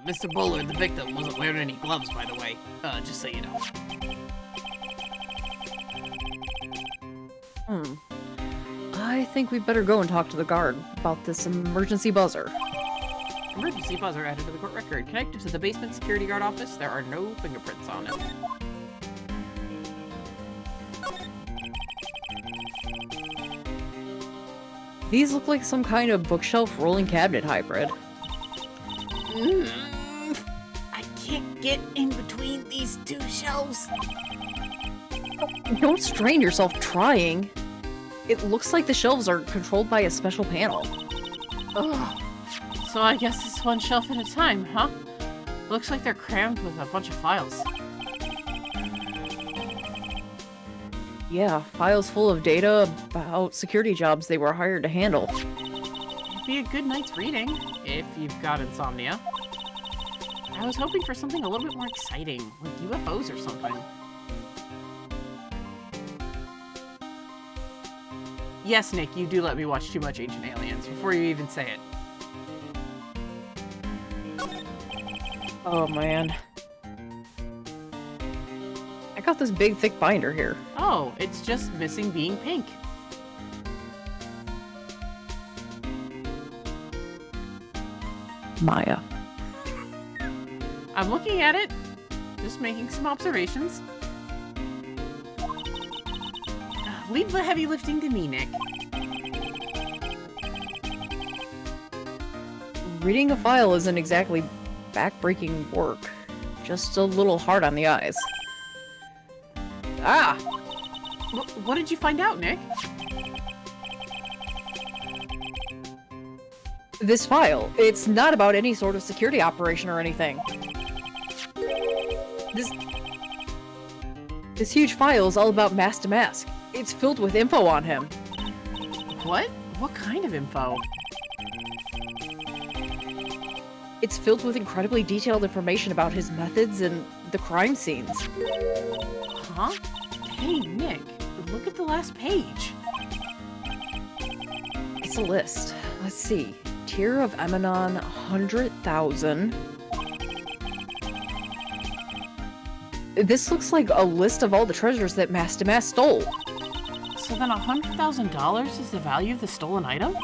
Mr. Bullard, the victim, wasn't wearing any gloves, by the way. Just so you know. I think we better go and talk to the guard about this emergency buzzer. Emergency buzzer added to the court record. Connected to the basement security guard office, there are no fingerprints on it. These look like some kind of bookshelf rolling cabinet hybrid. I can't get in between these two shelves. Don't strain yourself trying. It looks like the shelves are controlled by a special panel. Ugh. So I guess it's one shelf at a time, huh? Looks like they're crammed with a bunch of files. Yeah, files full of data about security jobs they were hired to handle. It'd be a good night's reading, if you've got insomnia. I was hoping for something a little bit more exciting, like UFOs or something. Yes, Nick, you do let me watch too much Ancient Aliens before you even say it. Oh man. I got this big thick binder here. Oh, it's just missing being pink. Maya. I'm looking at it, just making some observations. Leave the heavy lifting to me, Nick. Reading a file isn't exactly back-breaking work. Just a little hard on the eyes. Ah! What did you find out, Nick? This file, it's not about any sort of security operation or anything. This huge file is all about DeMasque. It's filled with info on him. What? What kind of info? It's filled with incredibly detailed information about his methods and the crime scenes. Huh? Hey, Nick, look at the last page. It's a list. Let's see. Tier of Emanon, 100,000. This looks like a list of all the treasures that DeMasque stole. So then $100,000 is the value of the stolen item?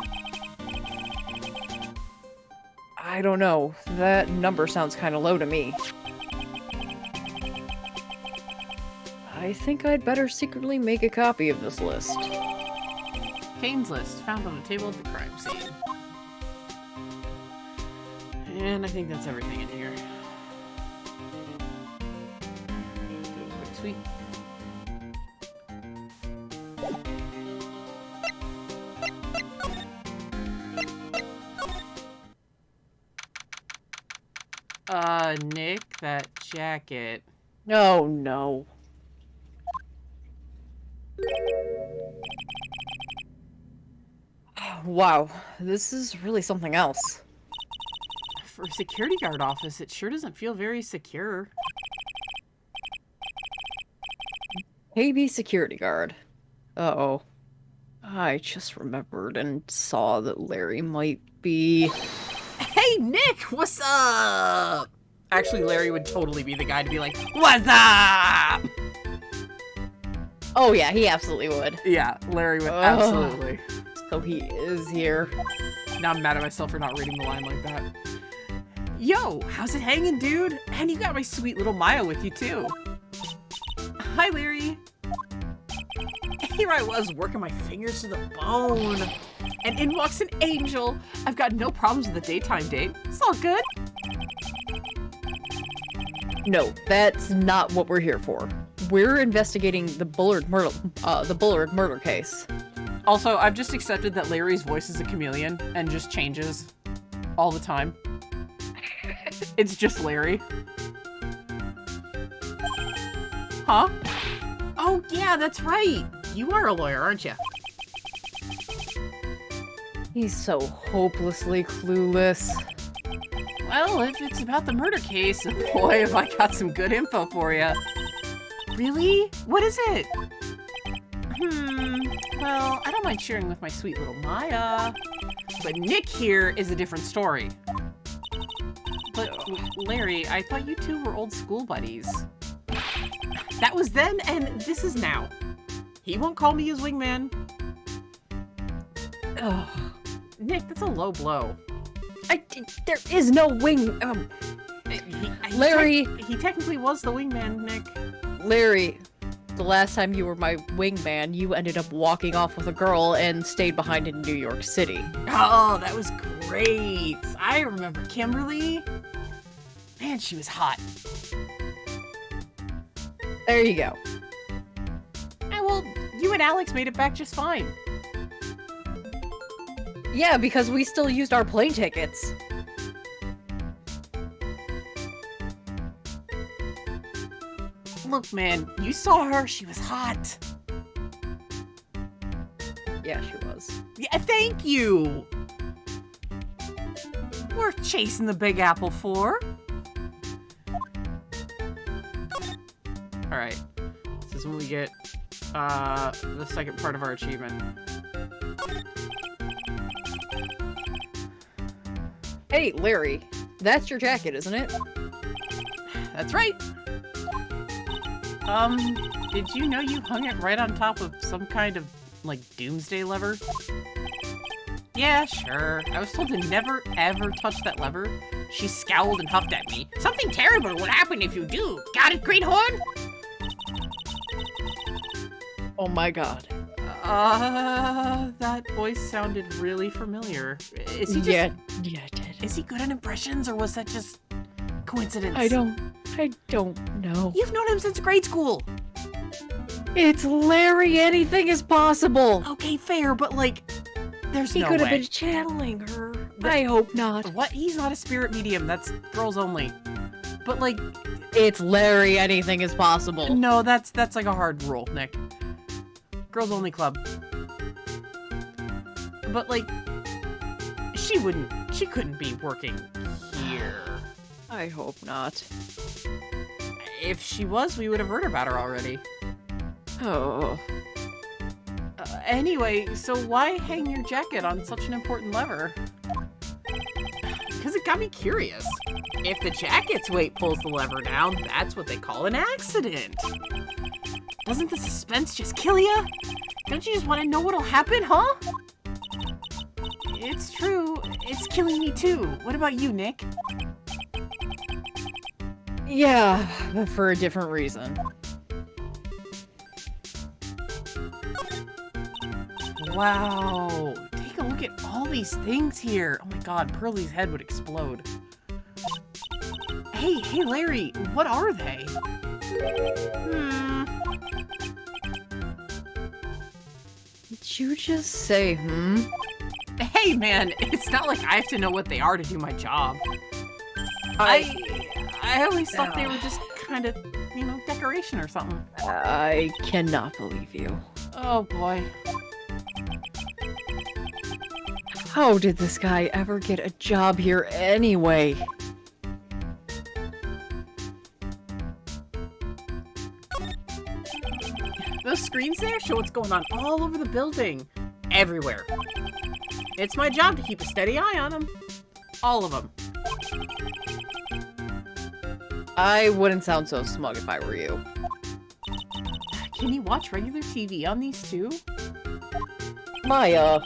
I don't know. That number sounds kind of low to me. I think I'd better secretly make a copy of this list. Kane's list, found on a table at the crime scene. And I think that's everything in here. Do a quick sweep. Nick, that jacket. Oh, no. Wow, this is really something else. For a security guard office, it sure doesn't feel very secure. KB security guard. Uh-oh. I just remembered and saw that Larry might be... Hey, Nick, what's up? Actually, Larry would totally be the guy to be like, what's up? Oh yeah, he absolutely would. Yeah, Larry would absolutely. So he is here. Now I'm mad at myself for not reading the line like that. Yo, how's it hanging, dude? And you got my sweet little Maya with you, too. Hi, Larry. Here I was, working my fingers to the bone. And in walks an angel. I've got no problems with the daytime date. It's all good. No, that's not what we're here for. We're investigating the Bullard murder case. Also, I've just accepted that Larry's voice is a chameleon and just changes all the time. It's just Larry. Huh? Oh, yeah, that's right. You are a lawyer, aren't you? He's so hopelessly clueless. Well, if it's about the murder case, boy, have I got some good info for you. Really? What is it? Well, I don't mind sharing with my sweet little Maya. But Nick here is a different story. But, Larry, I thought you two were old school buddies. That was then, and this is now. He won't call me his wingman. Ugh. Nick, that's a low blow. There is no wing... Larry! He technically was the wingman, Nick. Larry, the last time you were my wingman, you ended up walking off with a girl and stayed behind in New York City. Oh, that was great. I remember Kimberly. Man, she was hot. There you go. Well, you and Alex made it back just fine. Yeah, because we still used our plane tickets. Look, man, you saw her. She was hot. Yeah, she was. Yeah, thank you. Worth chasing the Big Apple for. Alright. This is when we get the second part of our achievement. Hey, Larry, that's your jacket, isn't it? That's right. Did you know you hung it right on top of some kind of, like, doomsday lever? Yeah, sure. I was told to never, ever touch that lever. She scowled and huffed at me. Something terrible would happen if you do. Got it, Greenhorn? Oh my god. That voice sounded really familiar. Is he just... Yeah, it did. Is he good at impressions, or was that just coincidence? I don't know. You've known him since grade school. It's Larry, anything is possible. Okay, fair, but like, there's He no could have way. been channeling her. I hope not. What? He's not a spirit medium. That's girls only. But like, It's Larry, anything is possible. no, that's like a hard rule, Nick. Girls only club. But like, she couldn't be working here. I hope not. If she was, we would have heard about her already. Oh. Anyway, so why hang your jacket on such an important lever? Because it got me curious. If the jacket's weight pulls the lever down, that's what they call an accident. Doesn't the suspense just kill ya? Don't you just want to know what'll happen, huh? It's true. It's killing me too. What about you, Nick? Yeah, but for a different reason. Wow. Take a look at all these things here. Oh my god, Pearlie's head would explode. Hey, Larry, what are they? Did you just say, Hey, man, it's not like I have to know what they are to do my job. I always thought they were just kind of, decoration or something. I cannot believe you. Oh, boy. How did this guy ever get a job here anyway? Those screens there show what's going on all over the building. Everywhere. It's my job to keep a steady eye on them. All of them. I wouldn't sound so smug if I were you. Can you watch regular TV on these too? Maya.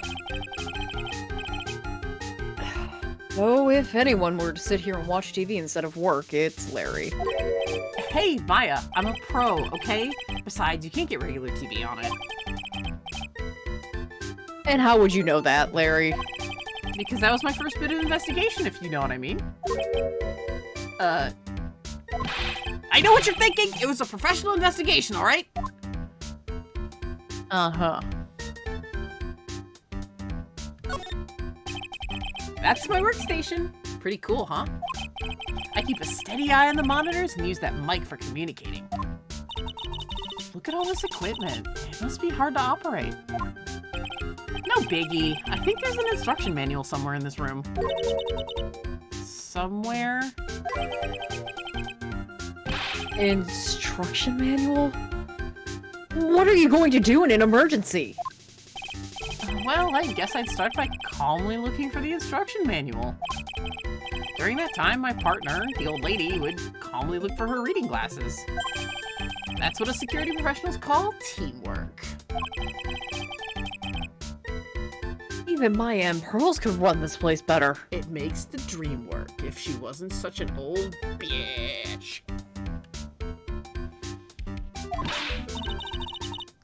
Oh, if anyone were to sit here and watch TV instead of work, it's Larry. Hey, Maya, I'm a pro, okay? Besides, you can't get regular TV on it. And how would you know that, Larry? Because that was my first bit of investigation, if you know what I mean. I know what you're thinking! It was a professional investigation, alright? Uh-huh. That's my workstation. Pretty cool, huh? I keep a steady eye on the monitors and use that mic for communicating. Look at all this equipment. It must be hard to operate. No biggie. I think there's an instruction manual somewhere in this room. Somewhere? Instruction manual? What are you going to do in an emergency? Well, I guess I'd start by calmly looking for the instruction manual. During that time, my partner, the old lady, would calmly look for her reading glasses. That's what a security professionals call teamwork. Even Maya and Pearls could run this place better. It makes the dream work if she wasn't such an old bitch.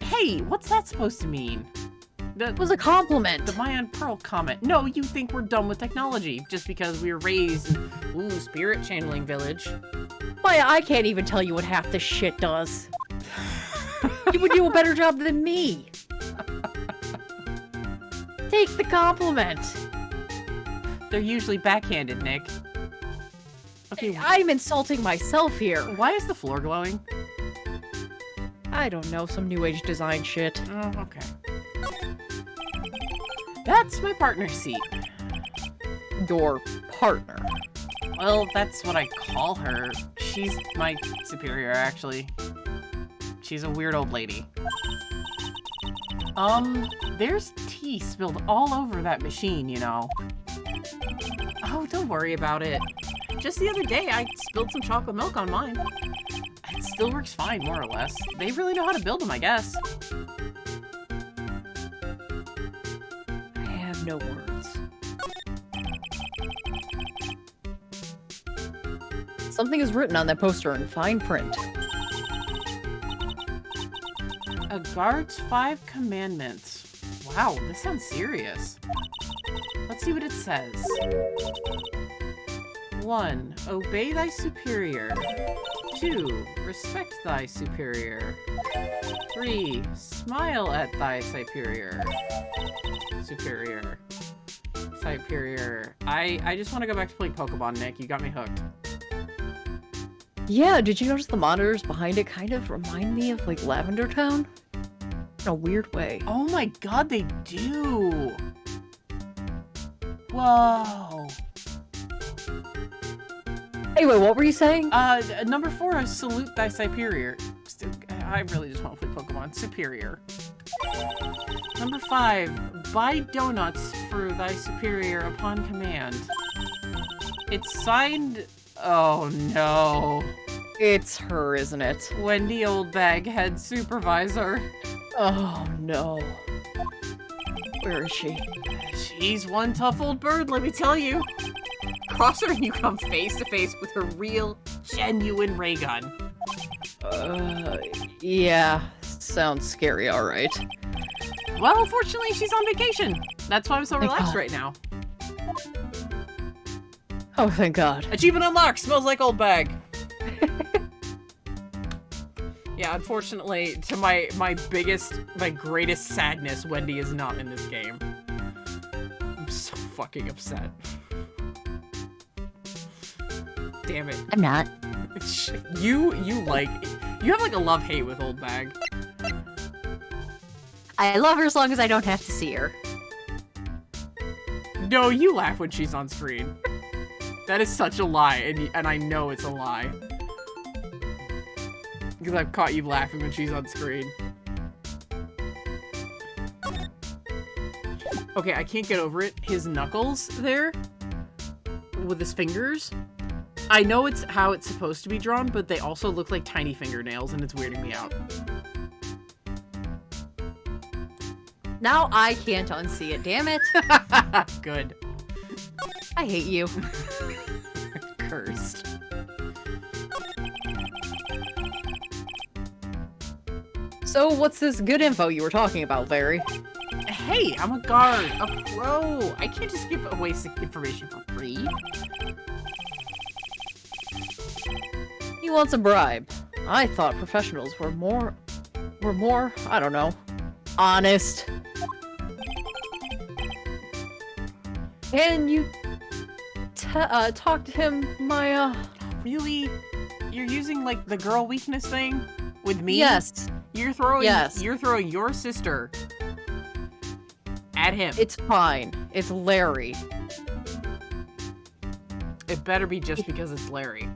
Hey, what's that supposed to mean? It was a compliment. The Maya and Pearl comment. No, you think we're done with technology just because we were raised in, spirit channeling village. Maya, I can't even tell you what half this shit does. You would do a better job than me. Take the compliment. They're usually backhanded, Nick. Okay, I'm insulting myself here. Why is the floor glowing? I don't know, some new age design shit. Oh, okay. That's my partner's seat. Your partner. Well, that's what I call her. She's my superior, actually. She's a weird old lady. There's tea spilled all over that machine, you know. Oh, don't worry about it. Just the other day, I spilled some chocolate milk on mine. It still works fine, more or less. They really know how to build them, I guess. I have no words. Something is written on that poster in fine print. A guard's 5 commandments. Wow, this sounds serious. Let's see what it says. 1. Obey thy superior. 2. Respect thy superior. 3. Smile at thy superior. Superior. I just want to go back to playing Pokemon, Nick. You got me hooked. Yeah, did you notice the monitors behind it kind of remind me of, like, Lavender Town? In a weird way. Oh my god, they do! Whoa! Anyway, what were you saying? Number 4 is salute thy superior. I really just want to play Pokemon. Superior. Number 5, buy donuts for thy superior upon command. It's signed... Oh no. It's her, isn't it? Wendy Oldbag, head supervisor. Oh no. Where is she? She's one tough old bird, let me tell you. Cross her and you come face to face with her real, genuine ray gun. Yeah. Sounds scary, alright. Well, fortunately, she's on vacation. That's why I'm so relaxed right now. Oh, thank God. Achievement unlocked! Smells like old bag. Yeah, unfortunately, to my greatest sadness, Wendy is not in this game. I'm so fucking upset. Damn it. I'm not. You have like a love-hate with old bag. I love her as long as I don't have to see her. No, you laugh when she's on screen. That is such a lie, and I know it's a lie. Because I've caught you laughing when she's on screen. Okay, I can't get over it. His knuckles there, with his fingers. I know it's how it's supposed to be drawn, but they also look like tiny fingernails, and it's weirding me out. Now I can't unsee it, damn it. Good. I hate you. Cursed. So what's this good info you were talking about, Larry? Hey, I'm a guard, a pro. I can't just give away information for free. He wants a bribe. I thought professionals were more, I don't know, honest. And you talk to him, Maya? Really? You're using, like, the girl weakness thing with me? Yes. You're throwing Yes. your sister at him. It's fine. It's Larry. It better be just because it's Larry.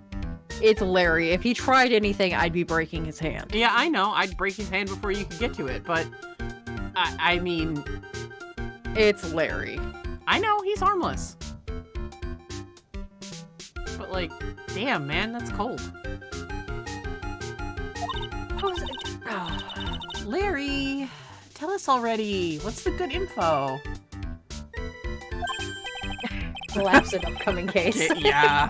It's Larry. If he tried anything, I'd be breaking his hand. Yeah, I know. I'd break his hand before you could get to it, but I mean... It's Larry. I know, he's harmless. But, like, damn, man, that's cold. Larry, tell us already. What's the good info? Collapse an upcoming case. Yeah.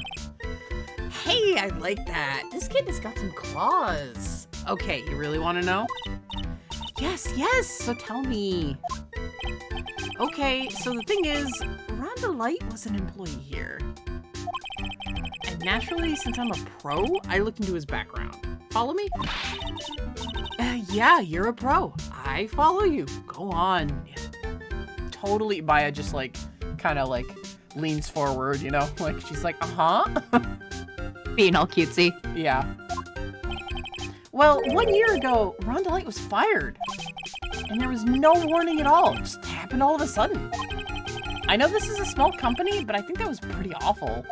Hey, I like that. This kid has got some claws. Okay, you really want to know? Yes, so tell me. Okay, so the thing is, Rhonda Light was an employee here. And naturally, since I'm a pro, I looked into his background. Follow me? Yeah, you're a pro. I follow you. Go on. Totally. Maya just, like, kind of, like, leans forward, you know? Like, she's like, uh-huh. Being all cutesy. Yeah. Well, 1 year ago, Rhonda Light was fired. And there was no warning at all. It just happened all of a sudden. I know this is a small company, but I think that was pretty awful.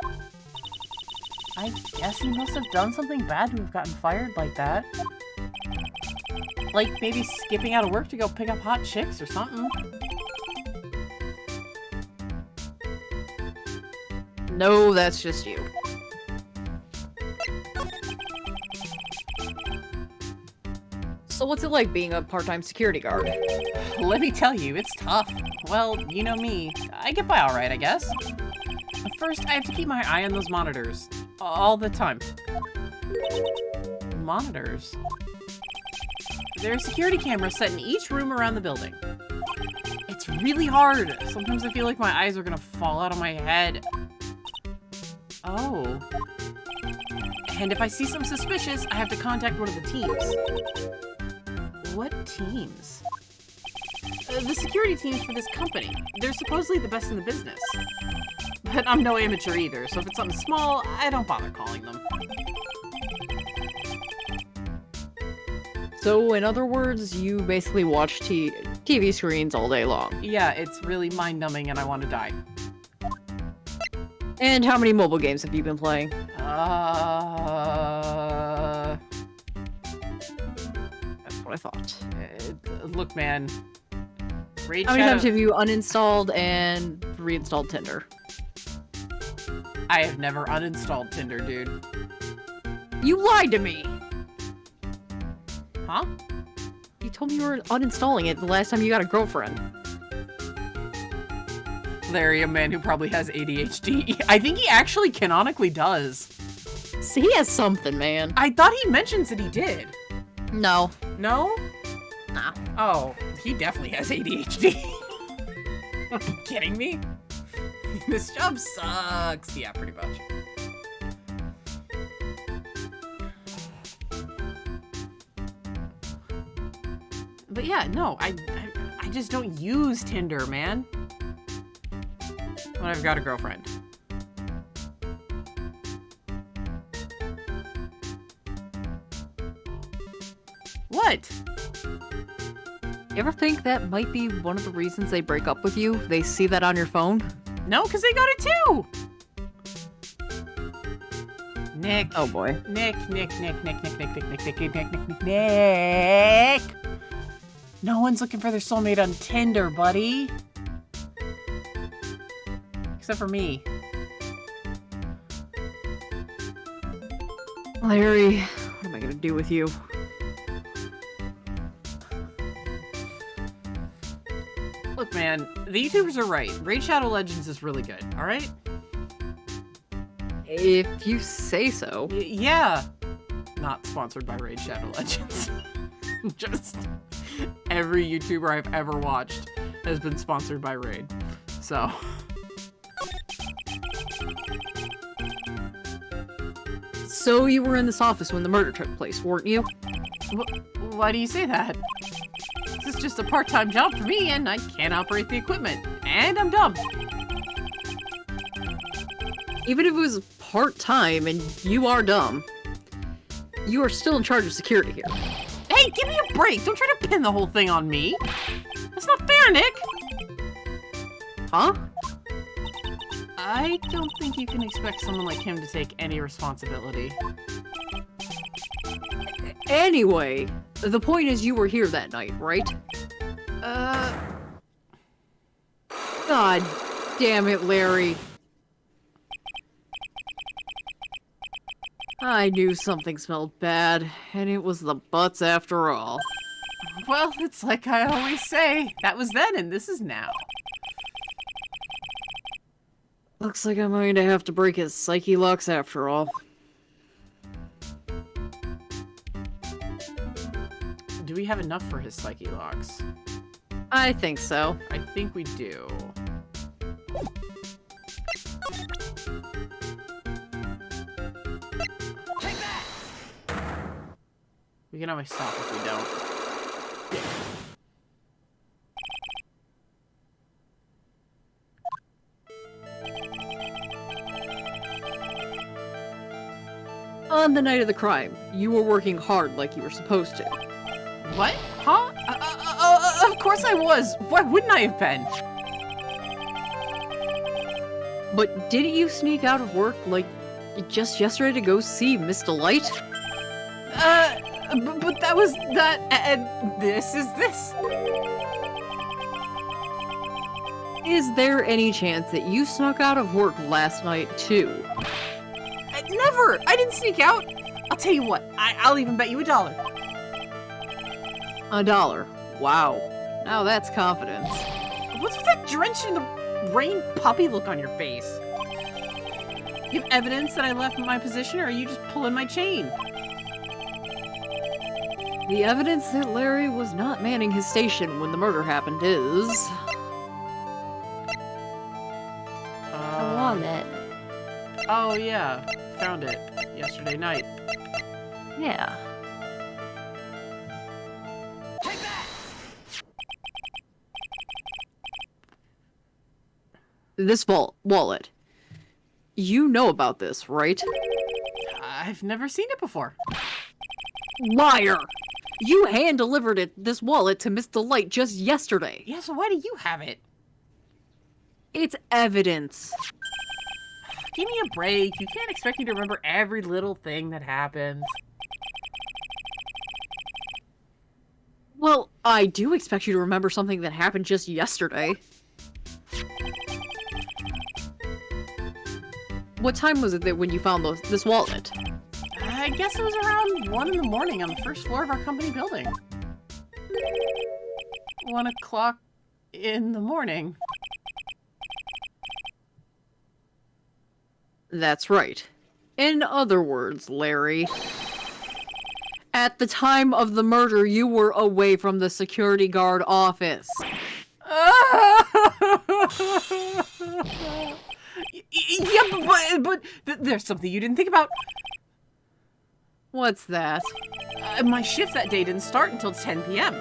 I guess he must have done something bad to have gotten fired like that. Like, maybe skipping out of work to go pick up hot chicks or something. No, that's just you. So what's it like being a part-time security guard? Let me tell you, it's tough. Well, you know me. I get by alright, I guess. But first, I have to keep my eye on those monitors. All the time. Monitors? There are security cameras set in each room around the building. It's really hard. Sometimes I feel like my eyes are gonna fall out of my head. Oh. And if I see something suspicious, I have to contact one of the teams. What teams? The security teams for this company. They're supposedly the best in the business. But I'm no amateur either, so if it's something small, I don't bother calling them. So, in other words, you basically watch TV screens all day long. Yeah, it's really mind-numbing and I want to die. And how many mobile games have you been playing? That's what I thought. Look, man. Raid How many times Shadow... have you uninstalled and reinstalled Tinder? I have never uninstalled Tinder, dude. You lied to me! Huh? You told me you were uninstalling it the last time you got a girlfriend. Larry, a man who probably has ADHD. I think he actually canonically does. See, he has something, man. I thought he mentions that he did. No. No? Nah. Oh, he definitely has ADHD. Are you kidding me? This job sucks. Yeah, pretty much. But yeah, no, I just don't use Tinder, man. When I've got a girlfriend. What? You ever think that might be one of the reasons they break up with you? They see that on your phone? No, because they got it too! Nick. Oh boy. Nick. No one's looking for their soulmate on Tinder, buddy. Except for me. Larry, what am I gonna do with you? Look, man, the YouTubers are right. Raid Shadow Legends is really good, alright? If you say so. Yeah. Not sponsored by Raid Shadow Legends. Just every YouTuber I've ever watched has been sponsored by Raid. So. So you were in this office when the murder took place, weren't you? Why do you say that? This is just a part-time job for me, and I can't operate the equipment. And I'm dumb. Even if it was part-time and you are dumb, you are still in charge of security here. Hey, give me a break! Don't try to pin the whole thing on me! That's not fair, Nick! Huh? I don't think you can expect someone like him to take any responsibility. Anyway, the point is you were here that night, right? God damn it, Larry. I knew something smelled bad, and it was the butts after all. Well, it's like I always say, that was then and this is now. Looks like I'm going to have to break his psyche locks after all. Do we have enough for his psyche locks? I think so. I think we do. Take that! We can always stop if we don't. On the night of the crime, you were working hard like you were supposed to. What? Huh? Of course I was! Why wouldn't I have been? But didn't you sneak out of work, like, just yesterday to go see Miss Delight? But that was that, and this is this. Is there any chance that you snuck out of work last night, too? Never! I didn't sneak out! I'll tell you what, I'll even bet you $1. $1. Wow. Now that's confidence. What's with that drenched in the rain puppy look on your face? You have evidence that I left my position, or are you just pulling my chain? The evidence that Larry was not manning his station when the murder happened is... A wallet. Oh yeah, found it yesterday night. Yeah. Take that! This wallet. You know about this, right? I've never seen it before. Liar! You hand-delivered this wallet to Miss Delight just yesterday. Yeah, so why do you have it? It's evidence. Give me a break. You can't expect me to remember every little thing that happens. Well, I do expect you to remember something that happened just yesterday. What time was it that when you found this wallet? I guess it was around 1 in the morning on the first floor of our company building. 1 o'clock in the morning. That's right. In other words, Larry, at the time of the murder, you were away from the security guard office. Yeah, but there's something you didn't think about. What's that? My shift that day didn't start until 10 p.m.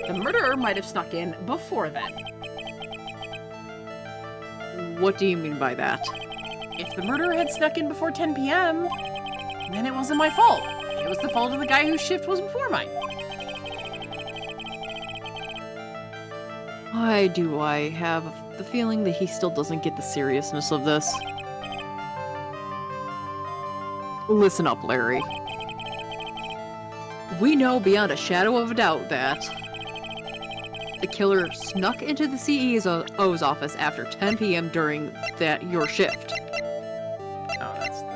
The murderer might have snuck in before then. What do you mean by that? If the murderer had snuck in before 10 p.m., then it wasn't my fault. It was the fault of the guy whose shift was before mine. Why do I have the feeling that he still doesn't get the seriousness of this. Listen up, Larry. We know beyond a shadow of a doubt that the killer snuck into the CEO's office after 10 p.m. during your shift. Oh, that's the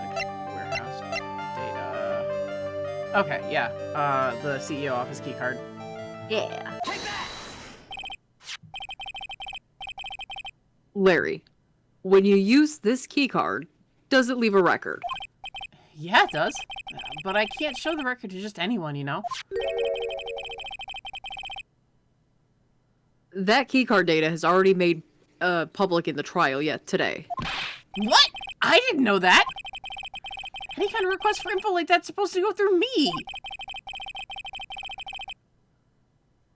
warehouse data. Okay, yeah. The CEO office keycard. Yeah. Take that! Larry, when you use this keycard, does it leave a record? Yeah, it does. But I can't show the record to just anyone, you know? That keycard data has already made public in the trial yet today. What? I didn't know that! Any kind of request for info like that's supposed to go through me!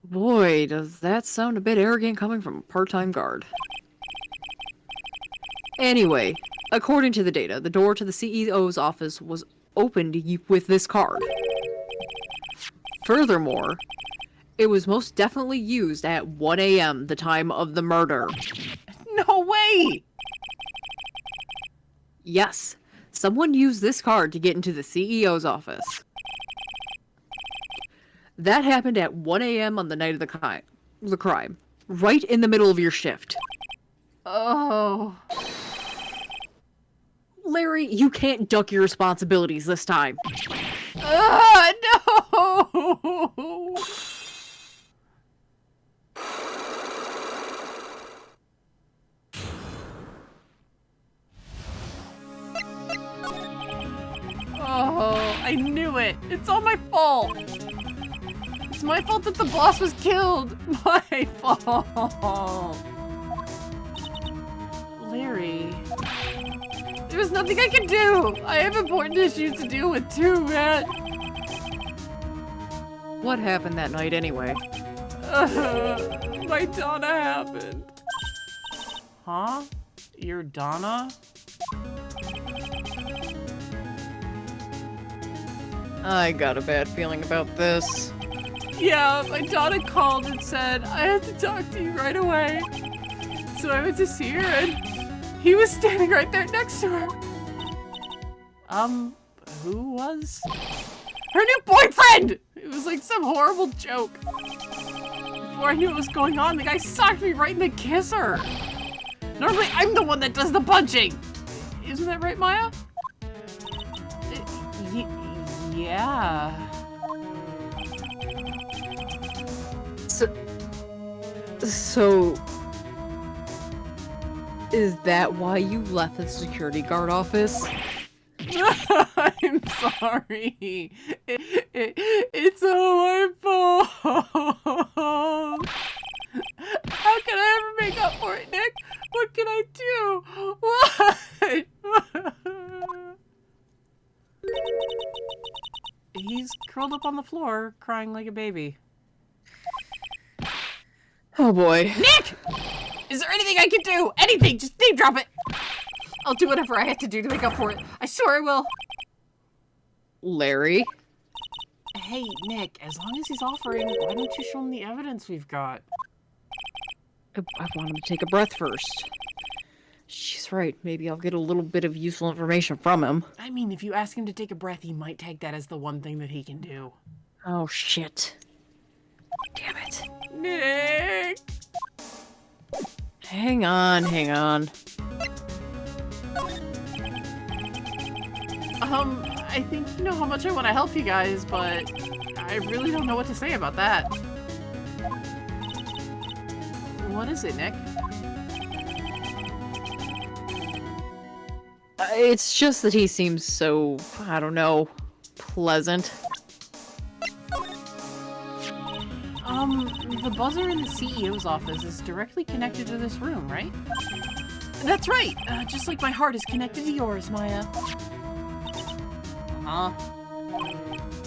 Boy, does that sound a bit arrogant coming from a part-time guard. Anyway, according to the data, the door to the CEO's office was opened with this card. Furthermore, it was most definitely used at 1 a.m., the time of the murder. No way! Yes, someone used this card to get into the CEO's office. That happened at 1 a.m. on the night of the crime, right in the middle of your shift. Oh. Larry, you can't duck your responsibilities this time. No! Oh, I knew it. It's all my fault. It's my fault that the boss was killed. My fault. Larry. There's nothing I can do! I have important issues to deal with too, man! What happened that night anyway? My Donna happened. Huh? Your Donna? I got a bad feeling about this. Yeah, my Donna called and said, I had to talk to you right away. So I went to see her and he was standing right there next to her. Who was? Her new boyfriend! It was like some horrible joke. Before I knew what was going on, the guy socked me right in the kisser. Normally, I'm the one that does the punching. Isn't that right, Maya? Yeah. So... Is that why you left the security guard office? I'm sorry. It's all my fault. How can I ever make up for it, Nick? What can I do? What? He's curled up on the floor, crying like a baby. Oh boy. Nick! Is there anything I can do? Anything! Just name drop it! I'll do whatever I have to do to make up for it. I swear I will. Larry? Hey, Nick, as long as he's offering, why don't you show him the evidence we've got? I want him to take a breath first. She's right. Maybe I'll get a little bit of useful information from him. I mean, if you ask him to take a breath, he might tag that as the one thing that he can do. Oh, shit. Damn it. Nick! Hang on, hang on. I think you know how much I want to help you guys, but I really don't know what to say about that. What is it, Nick? It's just that he seems so, I don't know, pleasant. The buzzer in the CEO's office is directly connected to this room, right? That's right! Just like my heart is connected to yours, Maya.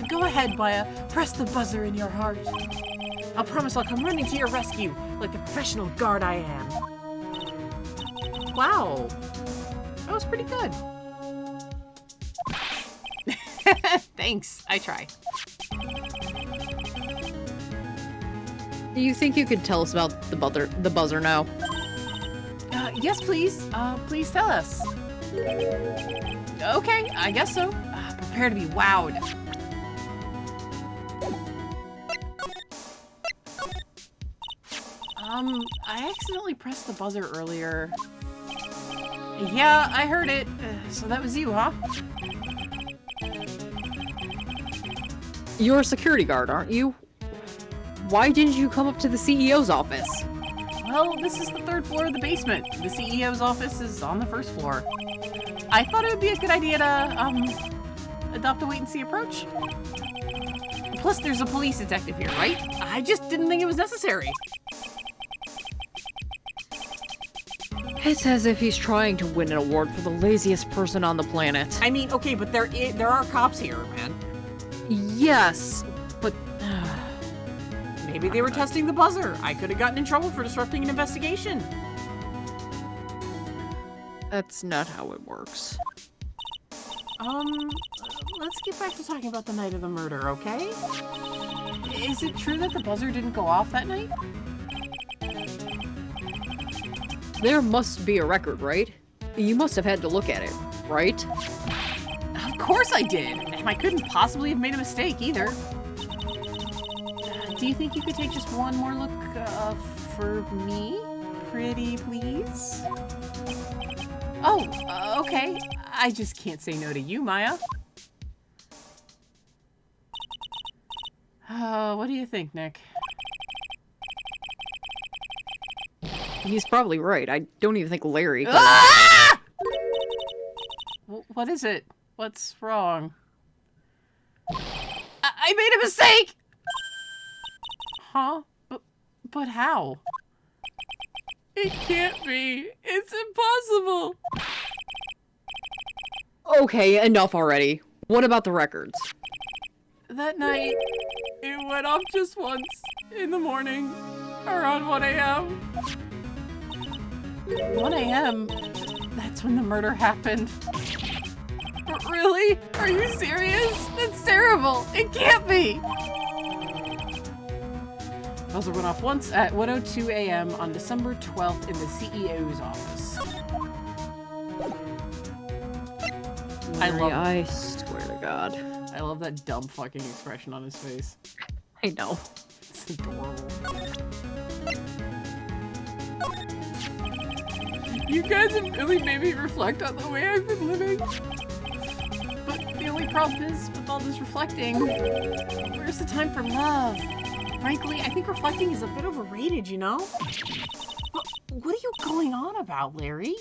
Go ahead, Maya. Press the buzzer in your heart. I'll promise I'll come running to your rescue, like the professional guard I am. Wow. That was pretty good. Thanks. I try. Do you think you could tell us about the buzzer now? Yes, please. Please tell us. Okay, I guess so. Prepare to be wowed. I accidentally pressed the buzzer earlier. Yeah, I heard it. So that was you, huh? You're a security guard, aren't you? Why didn't you come up to the CEO's office? Well, this is the 3rd floor of the basement. The CEO's office is on the 1st floor. I thought it would be a good idea to, adopt a wait-and-see approach. Plus, there's a police detective here, right? I just didn't think it was necessary. It's as if he's trying to win an award for the laziest person on the planet. I mean, okay, but there are cops here, man. Yes, but... Maybe they were testing the buzzer. I could have gotten in trouble for disrupting an investigation. That's not how it works. Let's get back to talking about the night of the murder, okay? Is it true that the buzzer didn't go off that night? There must be a record, right? You must have had to look at it, right? Of course I did, and I couldn't possibly have made a mistake either. Do you think you could take just one more look, for me? Pretty please? Oh, okay. I just can't say no to you, Maya. What do you think, Nick? He's probably right. I don't even think Larry could... Ah! What is it? What's wrong? I made a mistake! Huh? But how? It can't be. It's impossible. Okay, enough already. What about the records? That night, it went off just once in the morning, around 1 a.m. 1 a.m.? That's when the murder happened. Really? Are you serious? That's terrible. It can't be. Buzzer went off once at 1:02 a.m. on December 12th in the CEO's office. I swear to God. I love that dumb fucking expression on his face. I know. It's adorable. You guys have really made me reflect on the way I've been living. But the only problem is, with all this reflecting, where's the time for love? Frankly, I think reflecting is a bit overrated, you know? What are you going on about, Larry?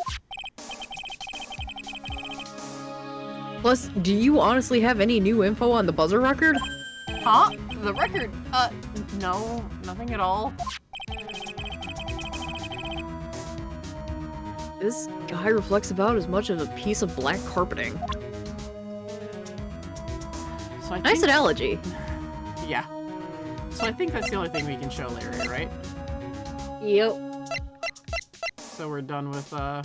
Plus, do you honestly have any new info on the buzzer record? Huh? The record? No, nothing at all. This guy reflects about as much as a piece of black carpeting. So I Nice think... analogy. Yeah. So I think that's the only thing we can show Larry, right? Yep. So we're done with our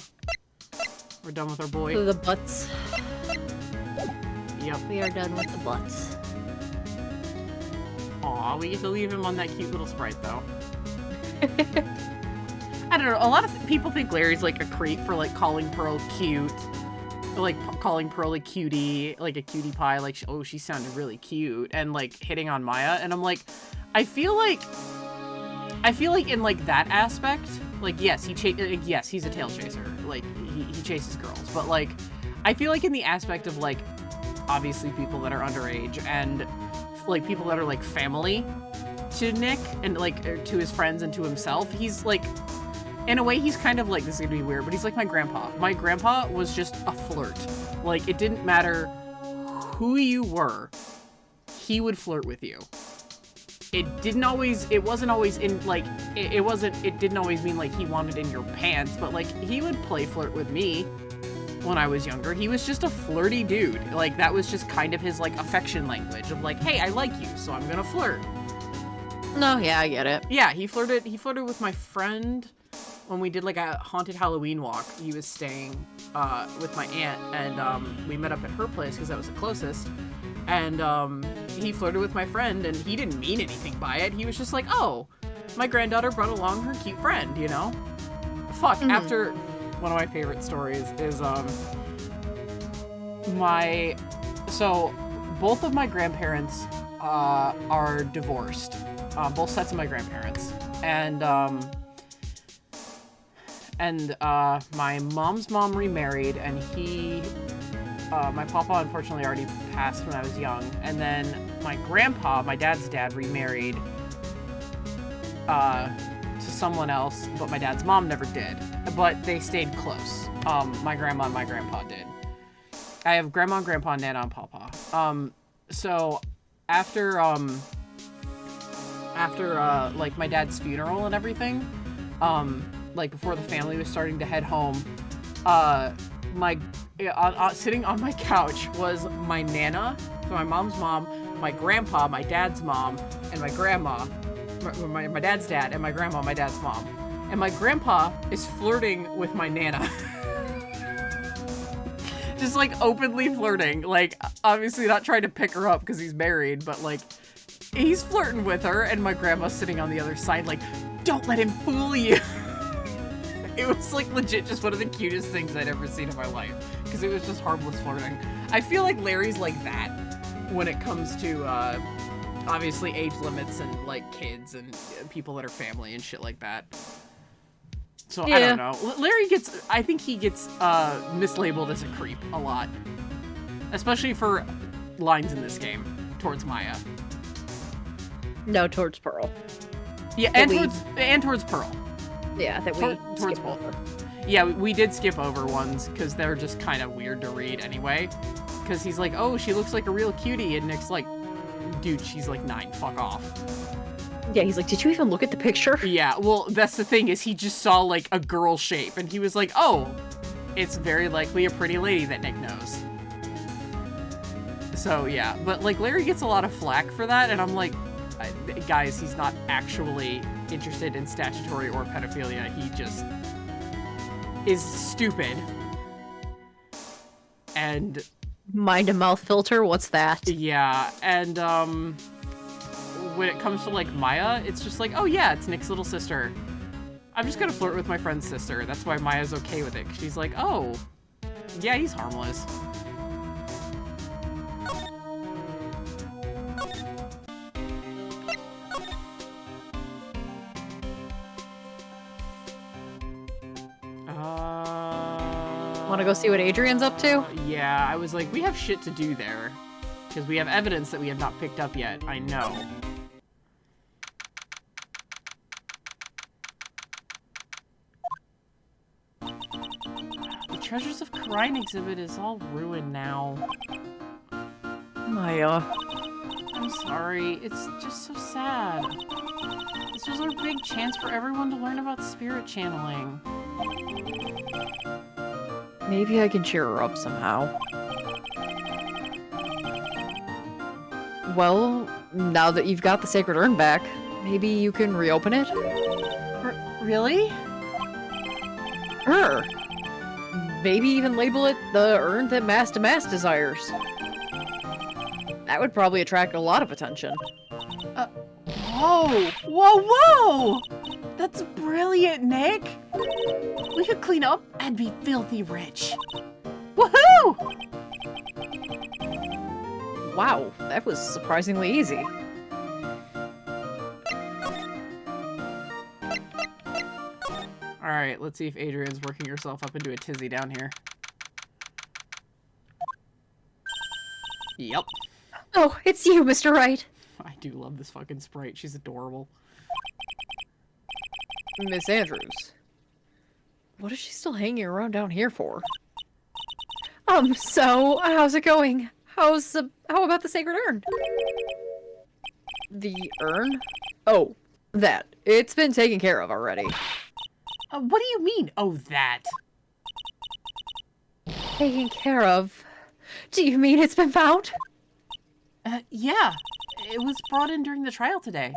boy. The butts. Yep. We are done with the butts. Aw, we get to leave him on that cute little sprite, though. I don't know, a lot of people think Larry's like a creep for like calling Pearl cute. Or, like calling Pearl a cutie, like a cutie pie, like, oh, she sounded really cute, and like hitting on Maya, and I'm like, I feel like in like that aspect, like, yes, yes, he's a tail chaser, like, he chases girls, but like, I feel like in the aspect of like, obviously people that are underage, and like people that are like family to Nick, and like to his friends and to himself, he's like, in a way, he's kind of like, this is gonna be weird, but he's like my grandpa. My grandpa was just a flirt. Like, it didn't matter who you were, he would flirt with you. It didn't always mean like he wanted in your pants, but like, he would play flirt with me when I was younger. He was just a flirty dude. Like, that was just kind of his like affection language of like, hey, I like you, so I'm gonna flirt. No, yeah, I get it. Yeah, he flirted with my friend when we did like a haunted Halloween walk. He was staying with my aunt, and we met up at her place because that was the closest, and he flirted with my friend, and he didn't mean anything by it. He was just like, oh, my granddaughter brought along her cute friend, you know? Fuck, one of my favorite stories is so both of my grandparents are divorced. Both sets of my grandparents. And my mom's mom remarried, and my papa unfortunately already passed when I was young. And then my grandpa, my dad's dad, remarried to someone else, but my dad's mom never did. But they stayed close. My grandma and my grandpa did. I have grandma and grandpa, nana and papa. So after like my dad's funeral and everything, like before the family was starting to head home, sitting on my couch was my nana, so my mom's mom, my grandpa, my dad's mom, and my grandma, my dad's dad, and my grandma, my dad's mom. And my grandpa is flirting with my nana. Just like openly flirting, like obviously not trying to pick her up because he's married, but like he's flirting with her, and my grandma's sitting on the other side like, don't let him fool you. It was like legit just one of the cutest things I'd ever seen in my life, because it was just harmless flirting. I feel like Larry's like that when it comes to obviously age limits and like kids and people that are family and shit like that. So yeah. I don't know. Larry I think he gets mislabeled as a creep a lot, especially for lines in this game towards Maya. No, towards Pearl. Yeah, and towards Pearl. Yeah, that we towards both. Over. Yeah, we did skip over ones because they're just kind of weird to read anyway. Because he's like, oh, she looks like a real cutie, and Nick's like, dude, she's like 9. Fuck off. Yeah, he's like, did you even look at the picture? Yeah, well, that's the thing, is he just saw like a girl shape, and he was like, oh, it's very likely a pretty lady that Nick knows. So yeah, but like Larry gets a lot of flack for that, and I'm like, guys, he's not actually interested in statutory or pedophilia. He just is stupid. And mind and mouth filter, what's that? Yeah, and when it comes to like Maya, it's just like, oh yeah, it's Nick's little sister. I'm just gonna flirt with my friend's sister. That's why Maya's okay with it. She's like, oh, yeah, he's harmless. Want to go see what Adrian's up to? Yeah, I was like, we have shit to do there. Because we have evidence that we have not picked up yet. I know. The Treasures of Karine exhibit is all ruined now. Maya. I'm sorry. It's just so sad. This was our big chance for everyone to learn about spirit channeling. Maybe I can cheer her up somehow. Well, now that you've got the Sacred Urn back, maybe you can reopen it? Really? Sure. Maybe even label it the urn that DeMasque desires. That would probably attract a lot of attention. Whoa! Whoa, whoa! That's brilliant, Nick! We could clean up and be filthy rich. Woohoo! Wow, that was surprisingly easy. Alright, let's see if Adrian's working herself up into a tizzy down here. Yep. Oh, it's you, Mr. Wright. I do love this fucking sprite. She's adorable. Miss Andrews. What is she still hanging around down here for? So, how's it going? How about the Sacred Urn? The urn? Oh, that. It's been taken care of already. What do you mean, oh, that? Taken care of? Do you mean it's been found? Yeah. It was brought in during the trial today.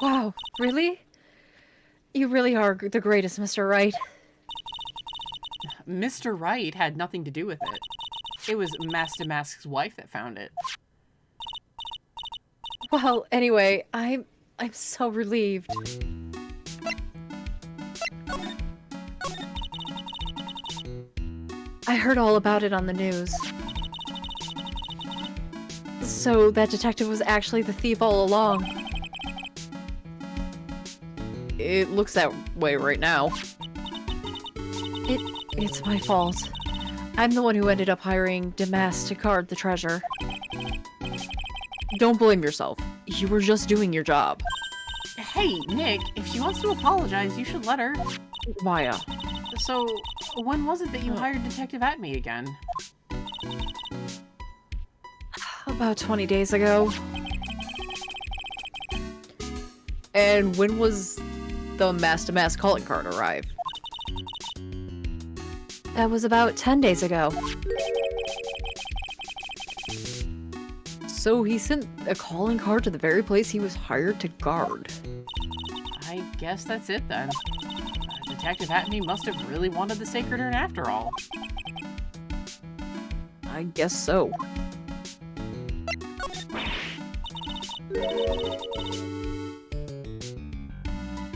Wow, really? You really are the greatest, Mr. Wright. Mr. Wright had nothing to do with it. It was DeMasque's wife that found it. Well, anyway, I'm so relieved. I heard all about it on the news. So that detective was actually the thief all along. It looks that way right now. It's my fault. I'm the one who ended up hiring DeMasque to guard the treasure. Don't blame yourself. You were just doing your job. Hey, Nick, if she wants to apologize, you should let her. Maya. So, when was it that you hired Detective Atme again? About 20 days ago. And when was the mass-to-mass calling card arrive? That was about 10 days ago. So he sent a calling card to the very place he was hired to guard. I guess that's it then. Detective Atme must have really wanted the Sacred Urn after all. I guess so.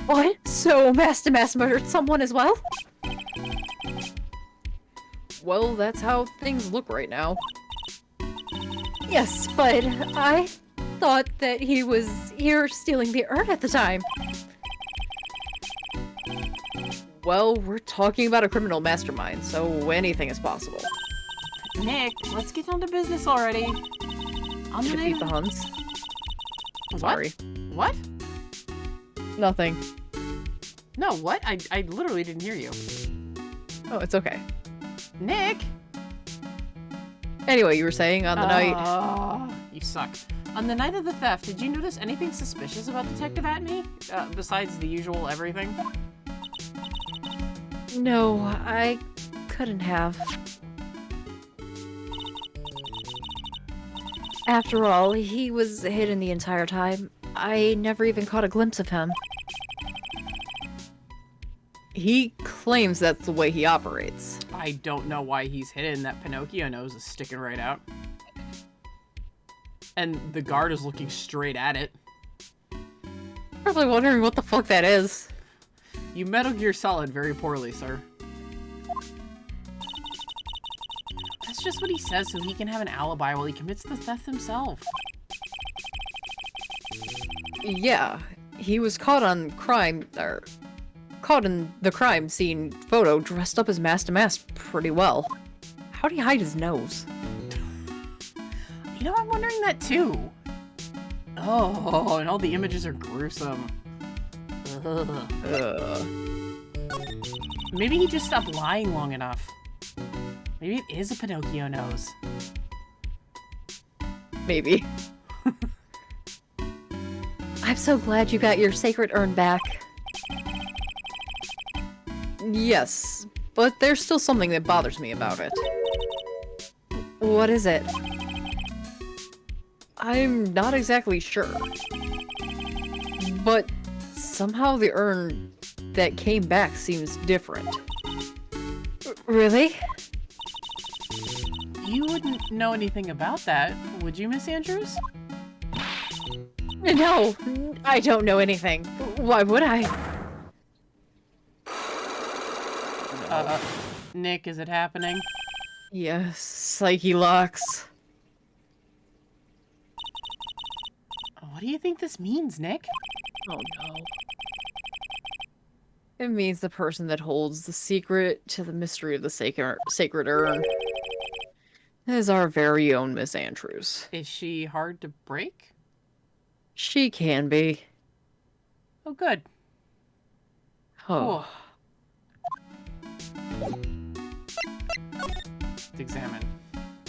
What? So Mass murdered someone as well? Well, that's how things look right now. Yes, but I thought that he was here stealing the urn at the time. Well, we're talking about a criminal mastermind, so anything is possible. Nick, let's get down to business already. On the Defeat night the of... Huns. What? Sorry. What? Nothing. No, what? I literally didn't hear you. Oh, it's okay. Nick! Anyway, you were saying on the night... You suck. On the night of the theft, did you notice anything suspicious about Detective Atme? Besides the usual everything? No, I couldn't have. After all, he was hidden the entire time. I never even caught a glimpse of him. He claims that's the way he operates. I don't know why he's hidden. That Pinocchio nose is sticking right out. And the guard is looking straight at it. Probably wondering what the fuck that is. You Metal Gear Solid very poorly, sir. That's just what he says so he can have an alibi while he commits the theft himself. Yeah, he was caught on crime, or caught in the crime scene photo dressed up as Mass pretty well. How'd he hide his nose? You know, I'm wondering that too. Oh, and all the images are gruesome. Ugh. Maybe he just stopped lying long enough. Maybe it is a Pinocchio nose. Maybe. I'm so glad you got your sacred urn back. Yes, but there's still something that bothers me about it. What is it? I'm not exactly sure. But somehow the urn that came back seems different. Really? You wouldn't know anything about that, would you, Miss Andrews? No, I don't know anything. Why would I? Nick, is it happening? Yes, psyche locks. What do you think this means, Nick? Oh no. It means the person that holds the secret to the mystery of the sacred urn is our very own Miss Andrews. Is she hard to break? She can be. Oh, good. Oh. Let's examine.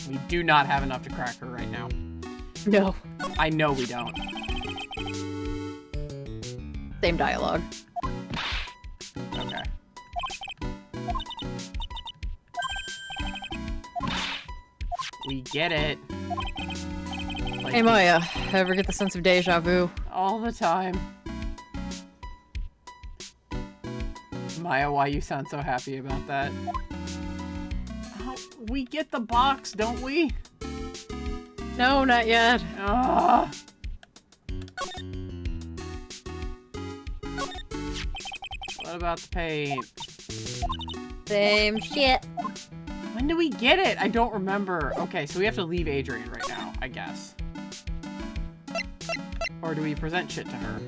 We do not have enough to crack her right now. No. I know we don't. Same dialogue. Okay. We get it. Like, Hey Maya, ever get the sense of deja vu? all the time. Maya, why you sound so happy about that? Oh, we get the box, don't we? No, not yet. Ah. What about the paint? Same shit. Am When do we get it? I don't remember. Okay, so we have to leave Adrian right now, I guess. Or do we present shit to her?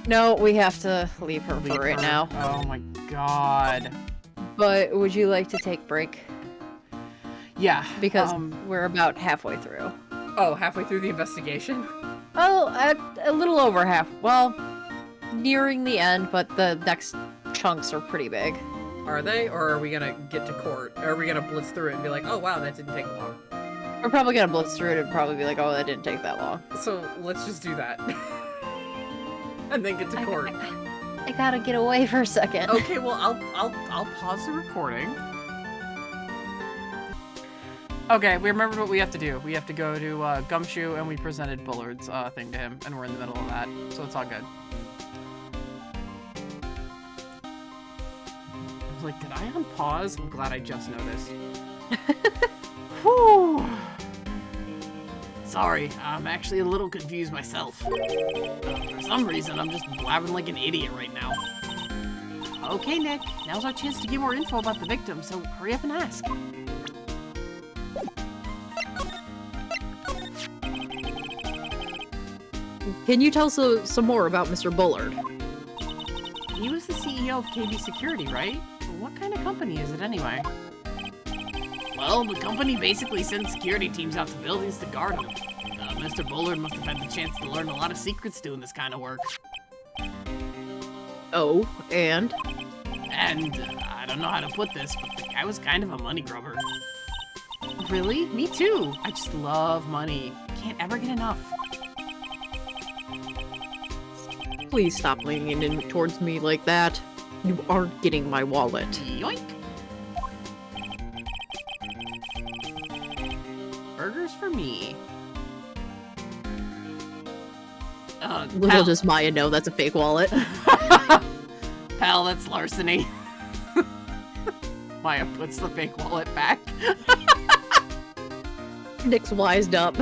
No, we have to leave her Leave for right her? now. Oh my god. But would you like to take break? Yeah. Because we're about halfway through. Oh, halfway through the investigation? Oh, a little over half. Well, nearing the end, but the next chunks are pretty big. Are they? Or are we gonna get to court? Or are we gonna blitz through it and be like, oh wow, that didn't take long? We're probably gonna blitz through it and probably be like, oh, that didn't take that long. So let's just do that. And then get to court. I gotta get away for a second. Okay, well, I'll pause the recording. Okay, we remembered what we have to do. We have to go to Gumshoe, and we presented Bullard's thing to him, and we're in the middle of that, so it's all good. I was like, did I unpause? I'm glad I just noticed. Whew. Sorry, I'm actually a little confused myself. For some reason, I'm just blabbing like an idiot right now. Okay, Nick, now's our chance to get more info about the victim, so hurry up and ask. Can you tell us some more about Mr. Bullard? He was the CEO of KB Security, right? What kind of company is it anyway? Well, the company basically sends security teams out to buildings to guard them. Mr. Bullard must have had the chance to learn a lot of secrets doing this kind of work. Oh, and? And I don't know how to put this, but the guy was kind of a money grubber. Really? Me too. I just love money. Can't ever get enough. Please stop leaning in towards me like that. You aren't getting my wallet. Yoink! Burgers for me. Little Pal. does Maya know that's a fake wallet. Pal, that's larceny. Maya puts the fake wallet back. Nick's wised up.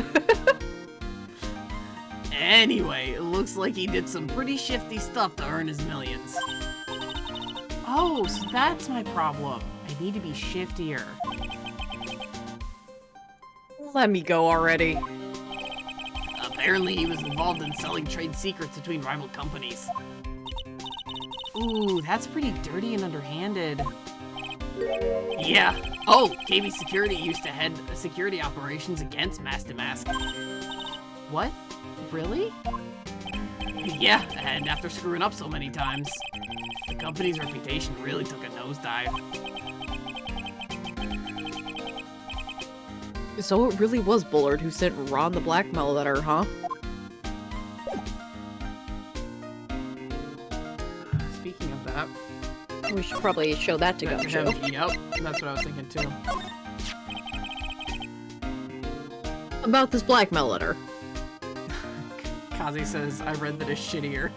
Anyway, it looks like he did some pretty shifty stuff to earn his millions. Oh, so that's my problem. I need to be shiftier. Let me go already. Apparently he was involved in selling trade secrets between rival companies. Ooh, that's pretty dirty and underhanded. Yeah. Oh, KB Security used to head security operations against DeMasque. What? Really? Yeah, and after screwing up so many times, the company's reputation really took a nosedive. So it really was Bullard who sent Ron the blackmail letter, huh? Speaking of that, We should probably show that to Gumshoe. Yep, that's what I was thinking too. About this blackmail letter. Kazi says, I read that it's shittier.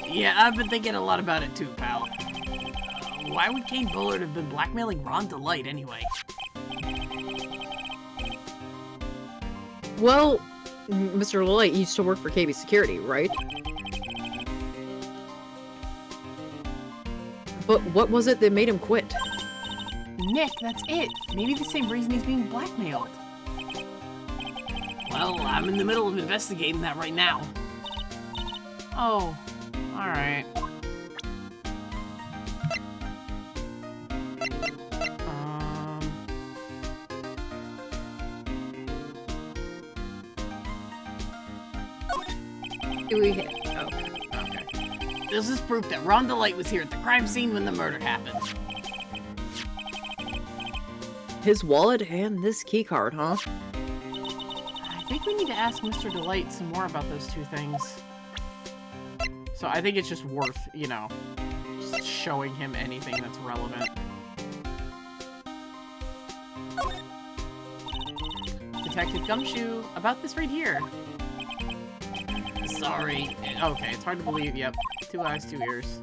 Yeah, I've been thinking a lot about it too, pal. Why would Kane Bullard have been blackmailing Ron Delight anyway? Well, Mr. Light used to work for KB Security, right? But what was it that made him quit? Nick, that's it. Maybe the same reason he's being blackmailed. Well, I'm in the middle of investigating that right now. Oh, alright. Do we hit? Oh. Okay. This is proof that Ron Delight was here at the crime scene when the murder happened. His wallet and this keycard, huh? I think we need to ask Mr. Delight some more about those two things. So I think it's just worth, you know, just showing him anything that's relevant. Detective Gumshoe, about this right here. Sorry. Okay, it's hard to believe. Yep. 2 eyes, 2 ears.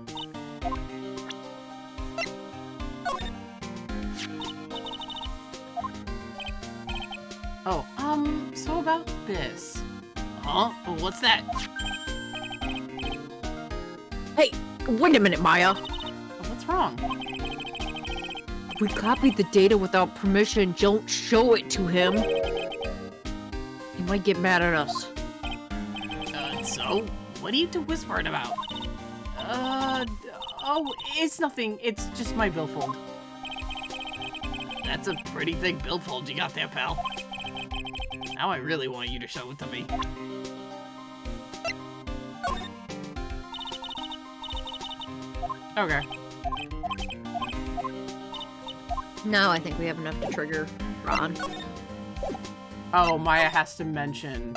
Oh, so about this. Huh? What's that? Hey, wait a minute, Maya. What's wrong? We copied the data without permission. Don't show it to him. He might get mad at us. So? What are you two whispering about? Oh, it's nothing. It's just my billfold. That's a pretty thick billfold you got there, pal. Now I really want you to show it to me. Okay. Now I think we have enough to trigger Ron. Oh, Maya has to mention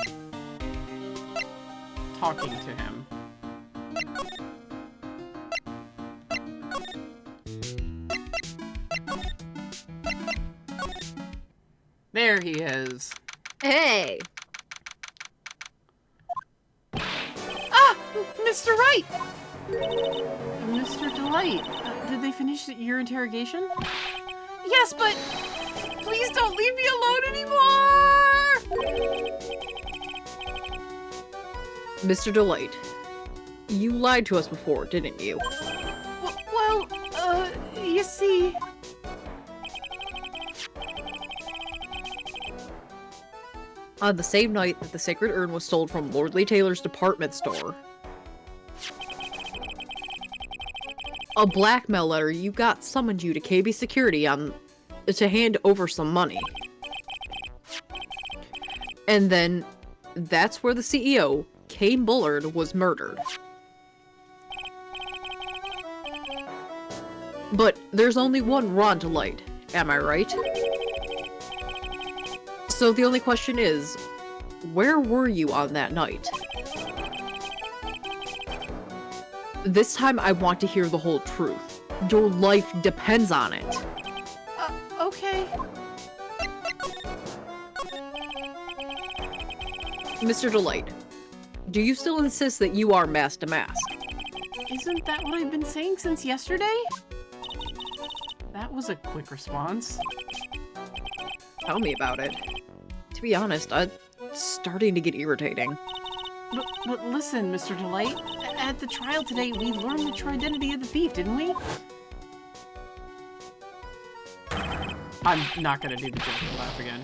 talking to him. There he is. Hey! Ah! Mr. Wright! Mr. Delight, did they finish your interrogation? Yes, but please don't leave me alone anymore! Mr. Delight, you lied to us before, didn't you? Well, you see... On the same night that the sacred urn was sold from Lordly Taylor's department store, a blackmail letter you got summoned you to KB Security to hand over some money. And then that's where the CEO, Kane Bullard, was murdered. But there's only one Ron to light, am I right? So the only question is, where were you on that night? This time I want to hear the whole truth. Your life depends on it. Okay. Mr. Delight, do you still insist that you are Mask DeMasque? Isn't that what I've been saying since yesterday? That was a quick response. Tell me about it. To be honest, it's starting to get irritating. But listen, Mr. Delight. At the trial today, we learned the true identity of the thief, didn't we? I'm not gonna do the joking laugh again.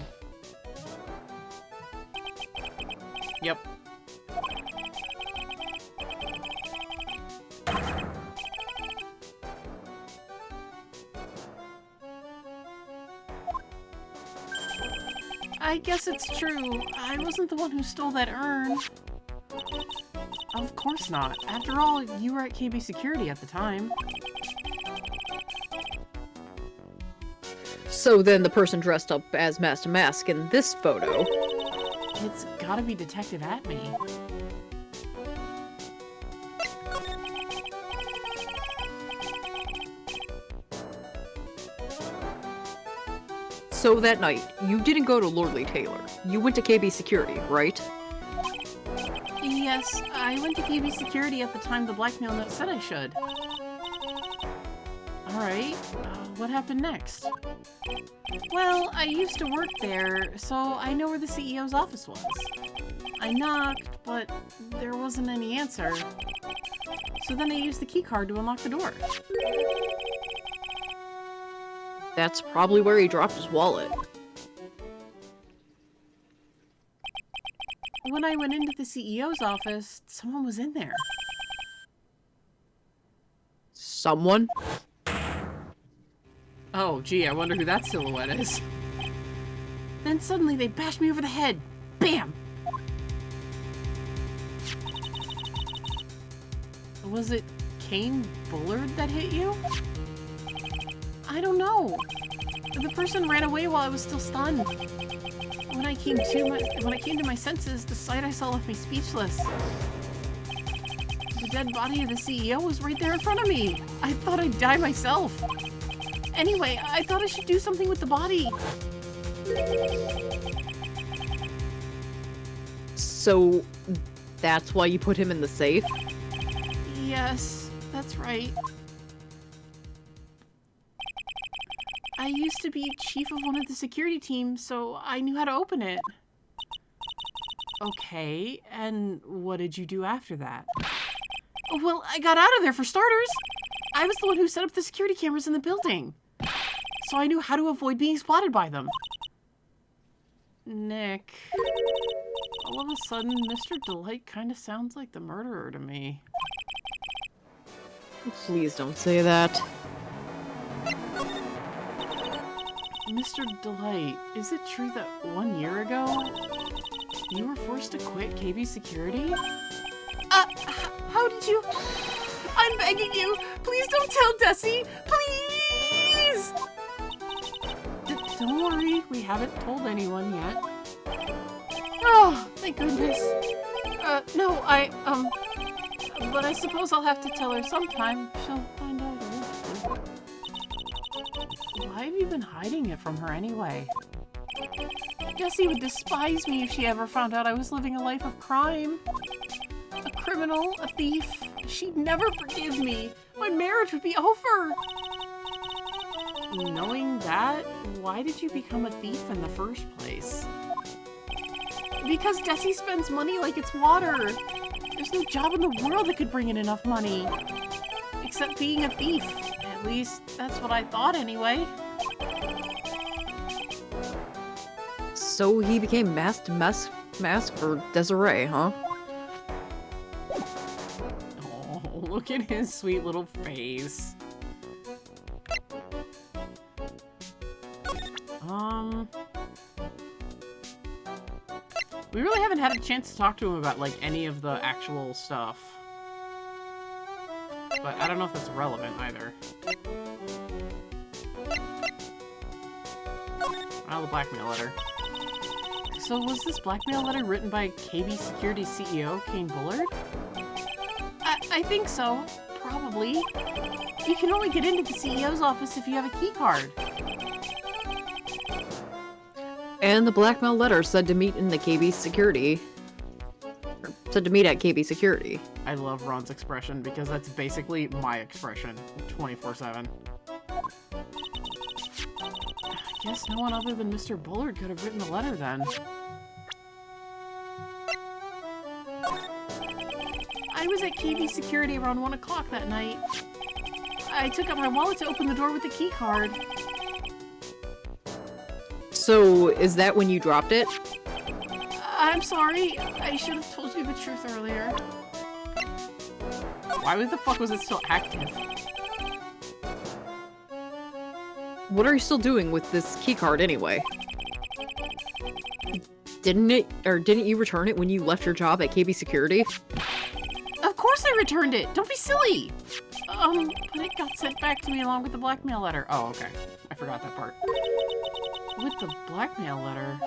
Yep. I guess it's true. I wasn't the one who stole that urn. Of course not. After all, you were at KB Security at the time. So then the person dressed up as Mask DeMasque in this photo... It's gotta be Detective Atme. So that night, you didn't go to Lordly Taylor. You went to KB Security, right? Yes, I went to KB Security at the time the blackmail note said I should. Alright, what happened next? Well, I used to work there, so I know where the CEO's office was. I knocked, but there wasn't any answer. So then I used the keycard to unlock the door. That's probably where he dropped his wallet. When I went into the CEO's office, someone was in there. Someone? Oh, gee, I wonder who that silhouette is. Then suddenly they bashed me over the head. Bam! Was it Kane Bullard that hit you? I don't know. The person ran away while I was still stunned. When I came to my senses, the sight I saw left me speechless. The dead body of the CEO was right there in front of me. I thought I'd die myself. Anyway, I thought I should do something with the body. So that's why you put him in the safe? Yes, that's right. I used to be chief of one of the security teams, so I knew how to open it. Okay, and what did you do after that? Well, I got out of there for starters. I was the one who set up the security cameras in the building. So I knew how to avoid being spotted by them. Nick. All of a sudden, Mr. Delight kind of sounds like the murderer to me. Please don't say that. Mr. Delight, is it true that 1 year ago, you were forced to quit KB Security? How did you? I'm begging you, please don't tell Desi, please! Don't worry, we haven't told anyone yet. Oh, thank goodness. No, but I suppose I'll have to tell her sometime. She'll find out eventually. Why have you been hiding it from her anyway? Jessie would despise me if she ever found out I was living a life of crime. A criminal, a thief. She'd never forgive me. My marriage would be over. Knowing that, why did you become a thief in the first place? Because Desi spends money like it's water. There's no job in the world that could bring in enough money. Except being a thief. At least, that's what I thought anyway. So he became masked for Desiree, huh? Oh, look at his sweet little face. We really haven't had a chance to talk to him about, like, any of the actual stuff. But I don't know if that's relevant, either. Oh, the blackmail letter. So was this blackmail letter written by KB Security CEO, Kane Bullard? I think so. Probably. You can only get into the CEO's office if you have a key card. And the blackmail letter said to meet in the KB Security. Or said to meet at KB Security. I love Ron's expression because that's basically my expression 24/7. I guess no one other than Mr. Bullard could have written the letter then. I was at KB Security around 1 o'clock that night. I took out my wallet to open the door with the key card. So, is that when you dropped it? I'm sorry. I should have told you the truth earlier. Why the fuck was it still active? What are you still doing with this keycard anyway? Didn't you return it when you left your job at KB Security? Of course I returned it! Don't be silly! But it got sent back to me along with the blackmail letter. Oh, okay. I forgot that part. With the blackmail letter?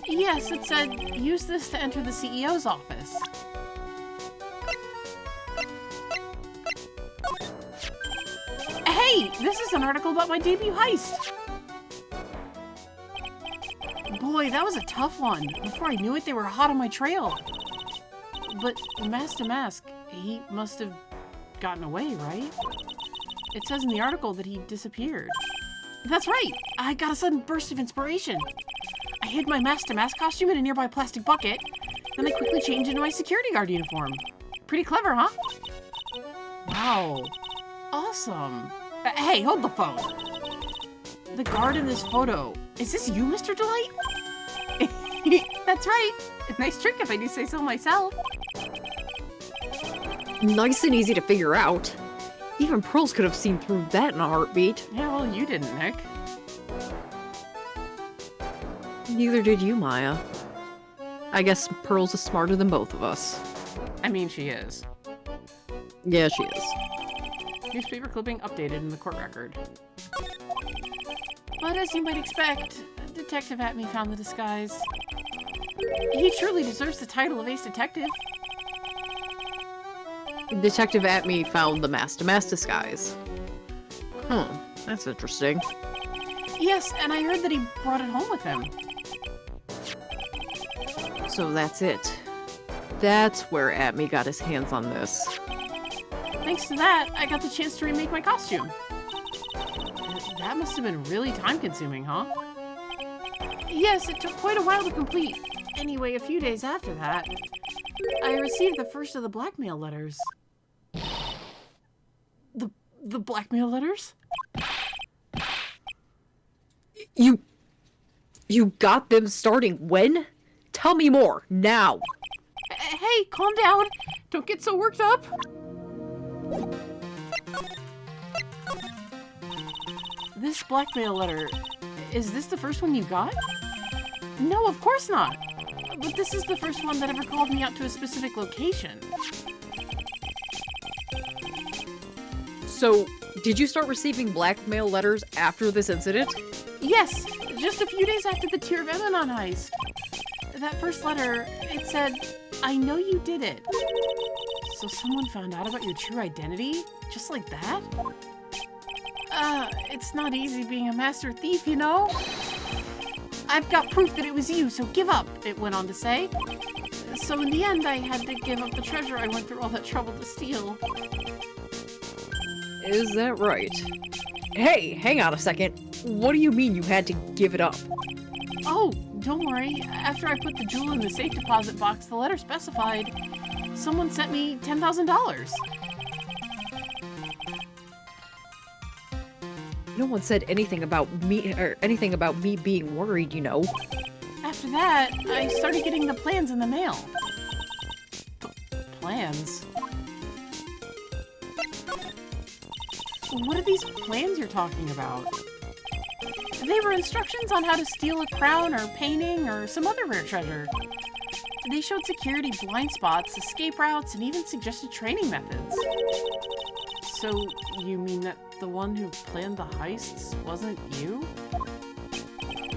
Yes, it said, use this to enter the CEO's office. Hey! This is an article about my debut heist! Boy, that was a tough one. Before I knew it, they were hot on my trail. But DeMasque, he must have gotten away, right? It says in the article that he disappeared. That's right! I got a sudden burst of inspiration. I hid my DeMasque costume in a nearby plastic bucket, then I quickly changed into my security guard uniform. Pretty clever, huh? Wow. Awesome. Hey, hold the phone. The guard in this photo. Is this you, Mr. Delight? That's right. Nice trick if I do say so myself. Nice and easy to figure out. Even Pearls could have seen through that in a heartbeat. Yeah, well, you didn't, Nick. Neither did you, Maya. I guess Pearls is smarter than both of us. I mean, she is. Yeah, she is. Newspaper clipping updated in the court record. But as you might expect, Detective Atme found the disguise. He truly deserves the title of Ace Detective. Detective Atme found the DeMasque disguise. That's interesting. Yes, and I heard that he brought it home with him. So that's it. That's where Atme got his hands on this. Thanks to that, I got the chance to remake my costume. That must have been really time-consuming, huh? Yes, it took quite a while to complete. Anyway, a few days after that, I received the first of the blackmail letters. The blackmail letters? You got them starting when? Tell me more, now! Hey, calm down. Don't get so worked up. This blackmail letter, is this the first one you got? No, of course not. But this is the first one that ever called me out to a specific location. So, did you start receiving blackmail letters after this incident? Yes, just a few days after the Tear of Emanon heist. That first letter, it said, I know you did it. So someone found out about your true identity? Just like that? It's not easy being a master thief, you know? I've got proof that it was you, so give up, it went on to say. So in the end, I had to give up the treasure I went through all that trouble to steal. Is that right? Hey, hang on a second. What do you mean you had to give it up? Oh, don't worry. After I put the jewel in the safe deposit box, the letter specified someone sent me $10,000. No one said anything about me being worried, you know. After that, I started getting the plans in the mail. Plans? What are these plans you're talking about? They were instructions on how to steal a crown or painting or some other rare treasure. They showed security blind spots, escape routes, and even suggested training methods. So, you mean that the one who planned the heists wasn't you?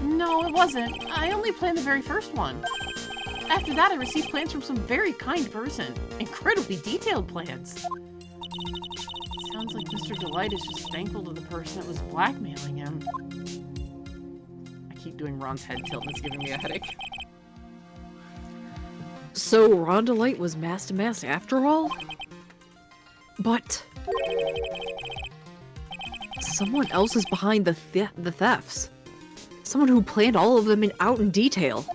No, it wasn't. I only planned the very first one. After that, I received plans from some very kind person. Incredibly detailed plans. Sounds like Mr. Delight is just thankful to the person that was blackmailing him. I keep doing Ron's head tilt and it's giving me a headache. So Ron Delight was masked to mask after all? But someone else is behind the thefts. Someone who planned all of them out in detail.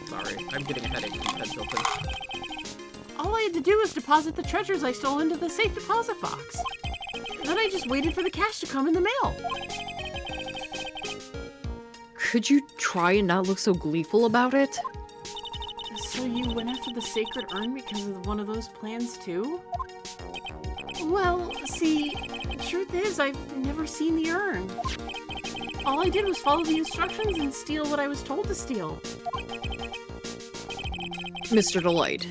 Sorry, I'm getting a headache from head tilting. All I had to do was deposit the treasures I stole into the safe deposit box. Then I just waited for the cash to come in the mail. Could you try and not look so gleeful about it? So you went after the sacred urn because of one of those plans too? Well, see, the truth is I've never seen the urn. All I did was follow the instructions and steal what I was told to steal. Mr. Delight,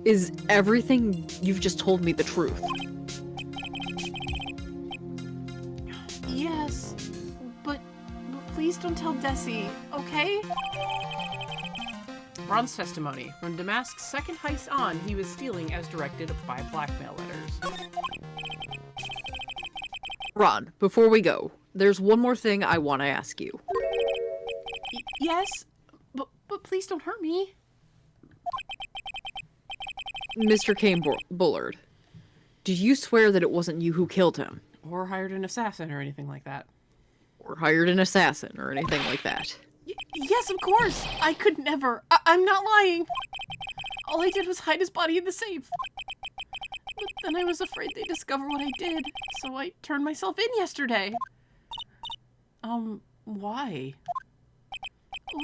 is everything you've just told me the truth? Yes, but please don't tell Desi, okay? Ron's testimony. From DeMasque's second heist on, he was stealing as directed by blackmail letters. Ron, before we go, there's one more thing I want to ask you. Yes, but please don't hurt me. Mr. Kane Bullard, do you swear that it wasn't you who killed him? Or hired an assassin or anything like that. Or hired an assassin or anything like that? Yes, of course! I could never. I'm not lying! All I did was hide his body in the safe. But then I was afraid they'd discover what I did, so I turned myself in yesterday. Why?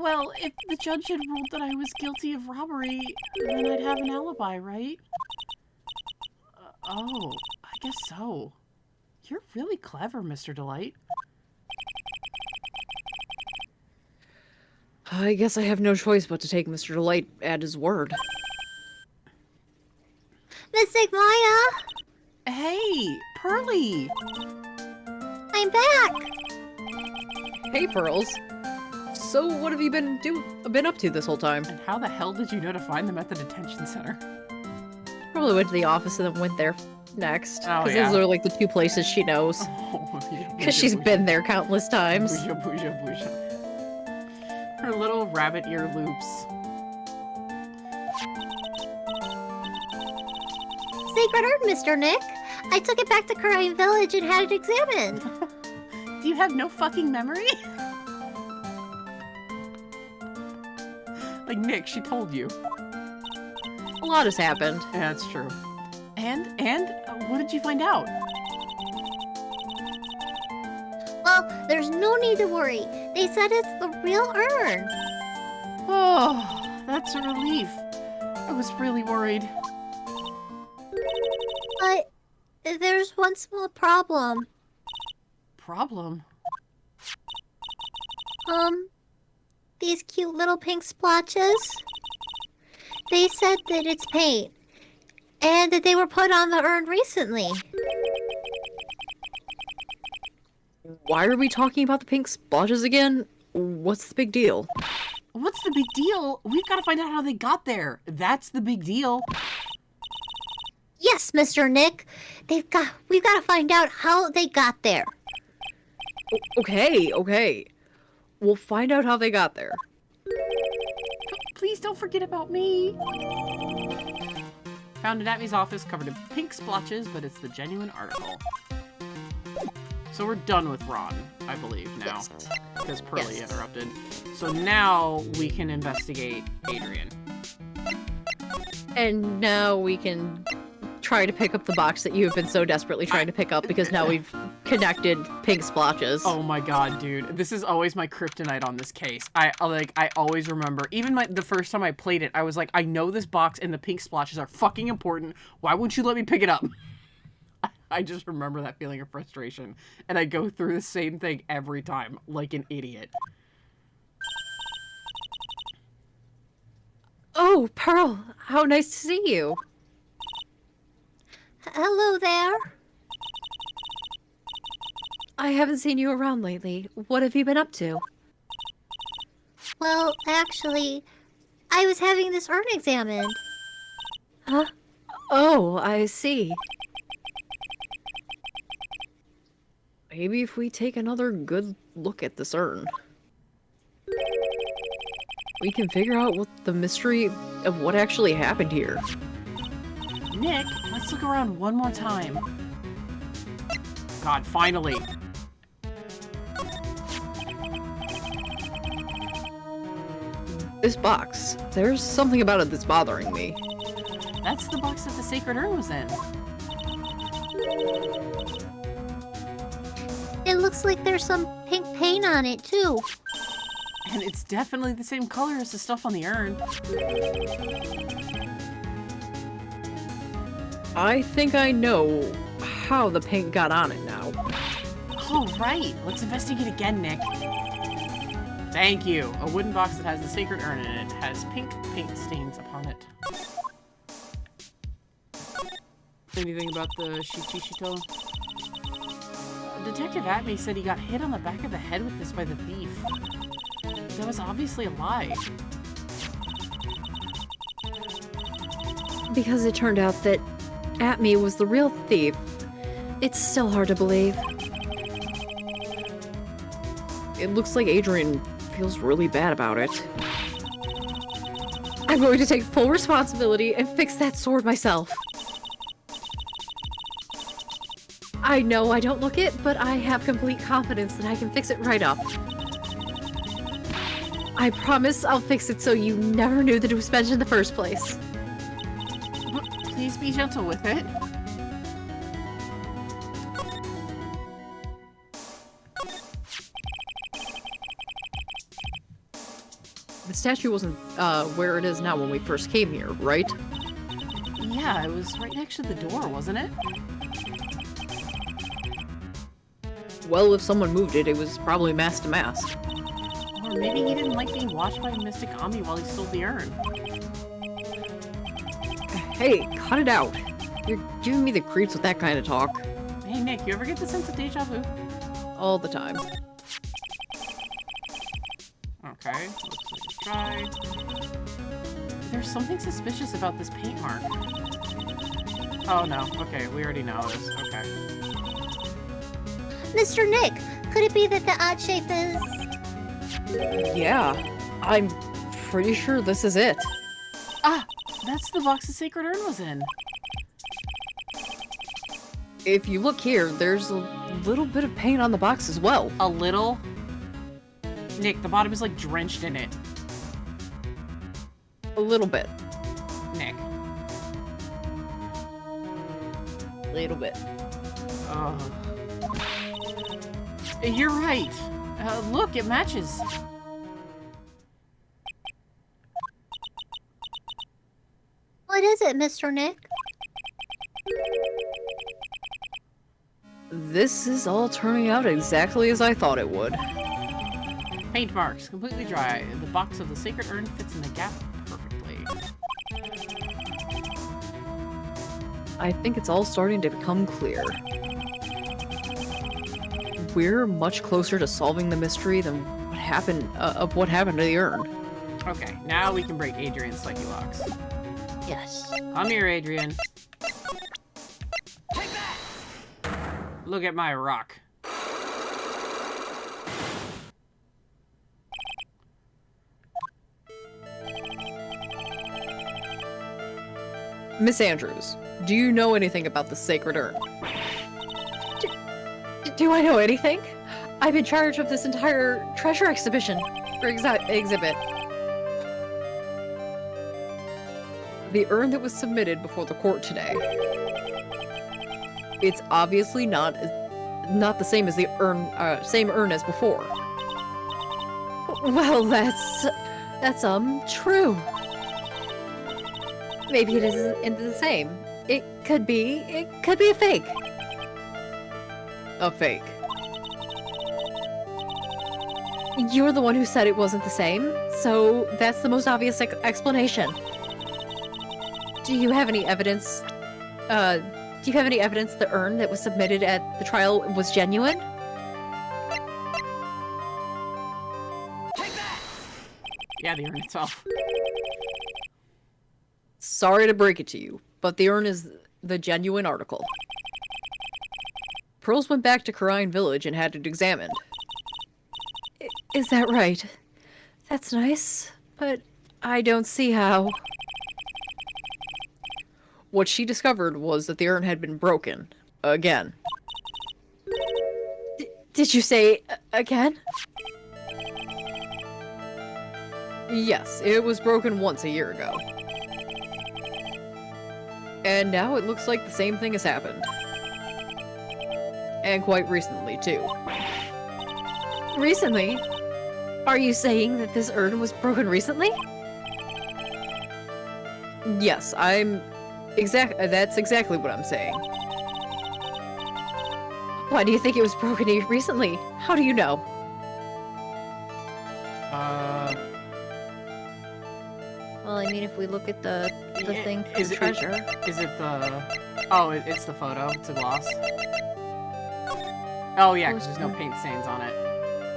Well, if the judge had ruled that I was guilty of robbery, then I'd have an alibi, right? Oh, I guess so. You're really clever, Mr. Delight. I guess I have no choice but to take Mr. Delight at his word. Mystic Maya! Hey, Pearly! I'm back! Hey, Pearls. So what have you been up to this whole time? And how the hell did you know to find them at the detention center? Probably went to the office and then went there next. Oh, Because yeah. those are like the two places she knows. Because she's been there countless times. Bouja, bouja, bouja. Her little rabbit ear loops. Sacred Urn, Mr. Nick. I took it back to Crime Village and had it examined. Do you have no fucking memory? Like, Nick, she told you. A lot has happened. Yeah, that's true. And what did you find out? Well, there's no need to worry. They said it's the real urn. Oh, that's a relief. I was really worried. But there's one small problem. Problem? These cute little pink splotches. They said that it's paint. And that they were put on the urn recently. Why are we talking about the pink splotches again? What's the big deal? What's the big deal? We've got to find out how they got there. That's the big deal. Yes, Mr. Nick. We've got to find out how they got there. Okay. We'll find out how they got there. Please don't forget about me. Found it at me's office, covered in pink splotches, but it's the genuine article. So we're done with Ron, I believe, now. Yes. Because Pearly Yes. interrupted. So now we can investigate Adrian. And now we can try to pick up the box that you have been so desperately trying to pick up because now we've connected pink splotches. Oh my god, dude. This is always my kryptonite on this case. I always remember. Even the first time I played it, I was like, I know this box and the pink splotches are fucking important. Why wouldn't you let me pick it up? I just remember that feeling of frustration. And I go through the same thing every time, like an idiot. Oh, Pearl, how nice to see you. Hello there. I haven't seen you around lately. What have you been up to? Well, actually, I was having this urn examined. Huh? Oh, I see. Maybe if we take another good look at this urn, we can figure out what the mystery of what actually happened here. Nick, let's look around one more time. God, finally. This box, there's something about it that's bothering me. That's the box that the sacred urn was in. It looks like there's some pink paint on it, too. And it's definitely the same color as the stuff on the urn. I think I know how the paint got on it now. Oh, right. Let's investigate again, Nick. Thank you. A wooden box that has the sacred urn in it has pink paint stains upon it. Anything about the Shichishito? Detective Atme said he got hit on the back of the head with this by the thief. That was obviously a lie. Because it turned out that Atme was the real thief. It's still hard to believe. It looks like Adrian feels really bad about it. I'm going to take full responsibility and fix that sword myself. I know I don't look it, but I have complete confidence that I can fix it right up. I promise I'll fix it so you never knew that it was spent in the first place. But please be gentle with it. The statue wasn't where it is now when we first came here, right? Yeah, it was right next to the door, wasn't it? Well, if someone moved it, it was probably mask to mask. Or maybe he didn't like being watched by Mystic Ami while he stole the urn. Hey, cut it out. You're giving me the creeps with that kind of talk. Hey Nick, you ever get the sense of deja vu? All the time. Okay, let's try. There's something suspicious about this paint mark. Oh no, okay, we already know this, okay. Mr. Nick, could it be that the odd shape is... Yeah, I'm pretty sure this is it. Ah, that's the box the sacred urn was in. If you look here, there's a little bit of paint on the box as well. A little? Nick, the bottom is like drenched in it. A little bit. Nick. A little bit. You're right. Look, it matches. What is it, Mr. Nick? This is all turning out exactly as I thought it would. Paint marks, completely dry. The box of the sacred urn fits in the gap perfectly. I think it's all starting to become clear. We're much closer to solving the mystery than what happened to the urn. Okay, now we can break Adrian's psyche locks. Yes. Come here, Adrian. Look at my rock. Miss Andrews, do you know anything about the sacred urn? Do I know anything? I'm in charge of this entire treasure exhibition. Or exhibit. The urn that was submitted before the court today. It's obviously not the same as the same urn as before. Well, that's true. Maybe it isn't the same. It could be a fake. A fake. You're the one who said it wasn't the same, so that's the most obvious explanation. Do you have any evidence? Do you have any evidence the urn that was submitted at the trial was genuine? Yeah, the urn itself. Sorry to break it to you, but the urn is the genuine article. Pearls went back to Karine Village and had it examined. Is that right? That's nice, but I don't see how. What she discovered was that the urn had been broken. Again. Did you say again? Yes, it was broken once a year ago. And now it looks like the same thing has happened. And quite recently, too. Recently? Are you saying that this urn was broken recently? Yes, that's exactly what I'm saying. Why do you think it was broken recently? How do you know? Well, I mean, if we look at the thing for Is the it- treasure. Is it the... Oh, it's the photo. It's a gloss. Oh, yeah, because there's no paint stains on it.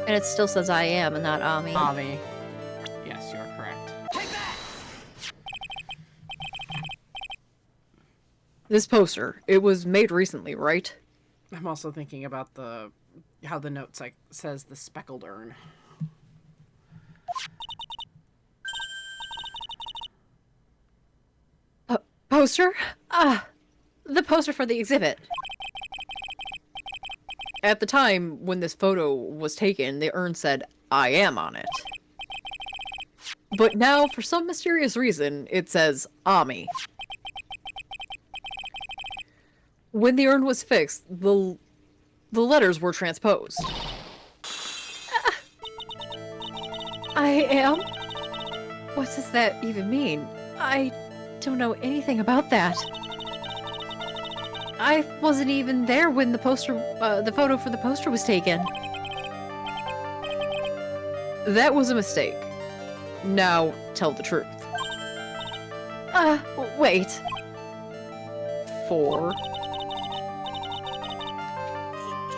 And it still says I am and not Ami. Avi. Yes, you're correct. This poster, it was made recently, right? I'm also thinking about how the note says the speckled urn. Poster? The poster for the exhibit. At the time when this photo was taken, the urn said, I am on it. But now, for some mysterious reason, it says, Ami. When the urn was fixed, the letters were transposed. I am? What does that even mean? I don't know anything about that. I wasn't even there when the photo for the poster was taken. That was a mistake. Now, tell the truth. Wait. 4.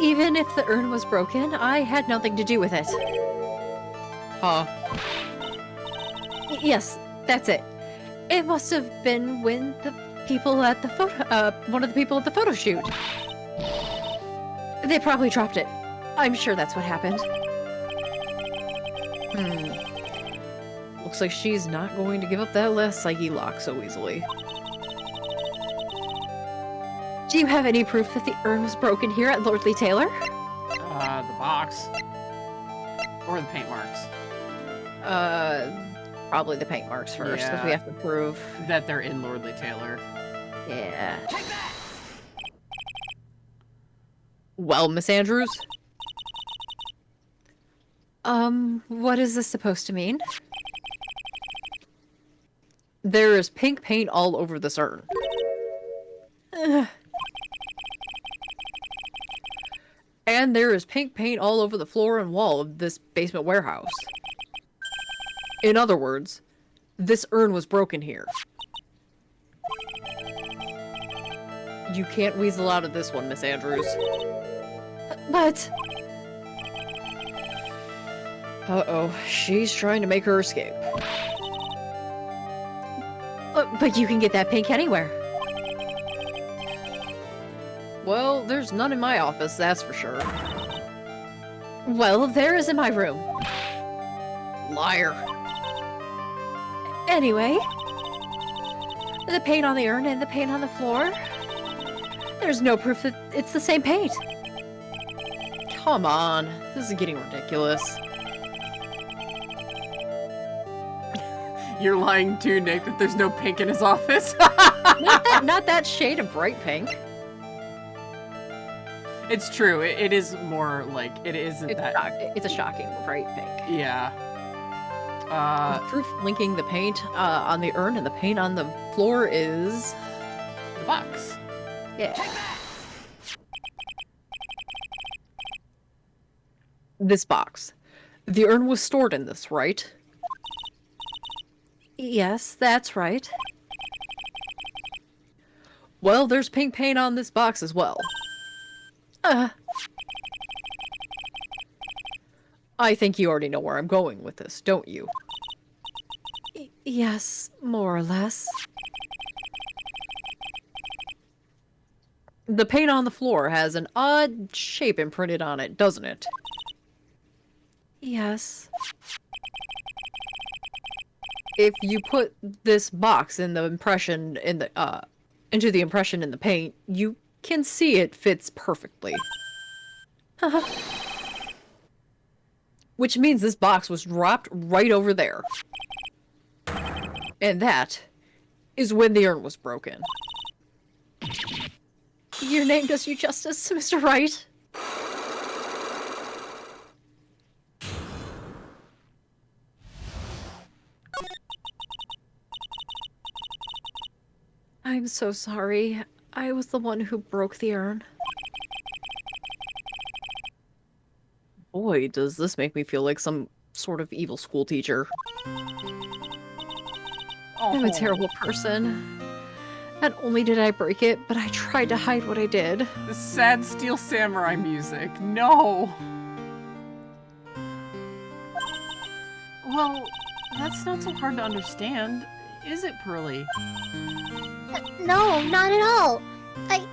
Even if the urn was broken, I had nothing to do with it. Huh? Yes, that's it. It must have been when the people at the one of the people at the photo shoot. They probably dropped it. I'm sure that's what happened. Looks like she's not going to give up that last psyche lock so easily. Do you have any proof that the urn was broken here at Lordly Taylor? The box. Or the paint marks. probably the paint marks first, because we Yeah. have to prove. That they're in Lordly Taylor. Yeah. Well, Miss Andrews? What is this supposed to mean? There is pink paint all over this urn. Ugh. And there is pink paint all over the floor and wall of this basement warehouse. In other words, this urn was broken here. You can't weasel out of this one, Miss Andrews. But Uh-oh, she's trying to make her escape. but you can get that pink anywhere. Well, there's none in my office, that's for sure. Well, there is in my room. Liar. Anyway, the paint on the urn and the paint on the floor. There's no proof that it's the same paint. Come on, this is getting ridiculous. You're lying too, Nick, that there's no pink in his office. Not that shade of bright pink. It's true. It is more like it isn't that. It's a shocking bright pink. Yeah. Proof linking the paint on the urn and the paint on the floor is... The box. Yeah. This box. The urn was stored in this, right? Yes, that's right. Well, there's pink paint on this box as well. I think you already know where I'm going with this, don't you? Yes, more or less. The paint on the floor has an odd shape imprinted on it, doesn't it? Yes. If you put this box in the impression in the into the impression in the paint, you can see it fits perfectly. Which means this box was dropped right over there. And that is when the urn was broken. Your name does you justice, Mr. Wright. I'm so sorry. I was the one who broke the urn. Boy, does this make me feel like some sort of evil school teacher. I'm a Oh, terrible person. Not only did I break it, but I tried to hide what I did. The sad Steel Samurai music. No. Well, that's not so hard to understand, is it, Pearly? No, not at all. I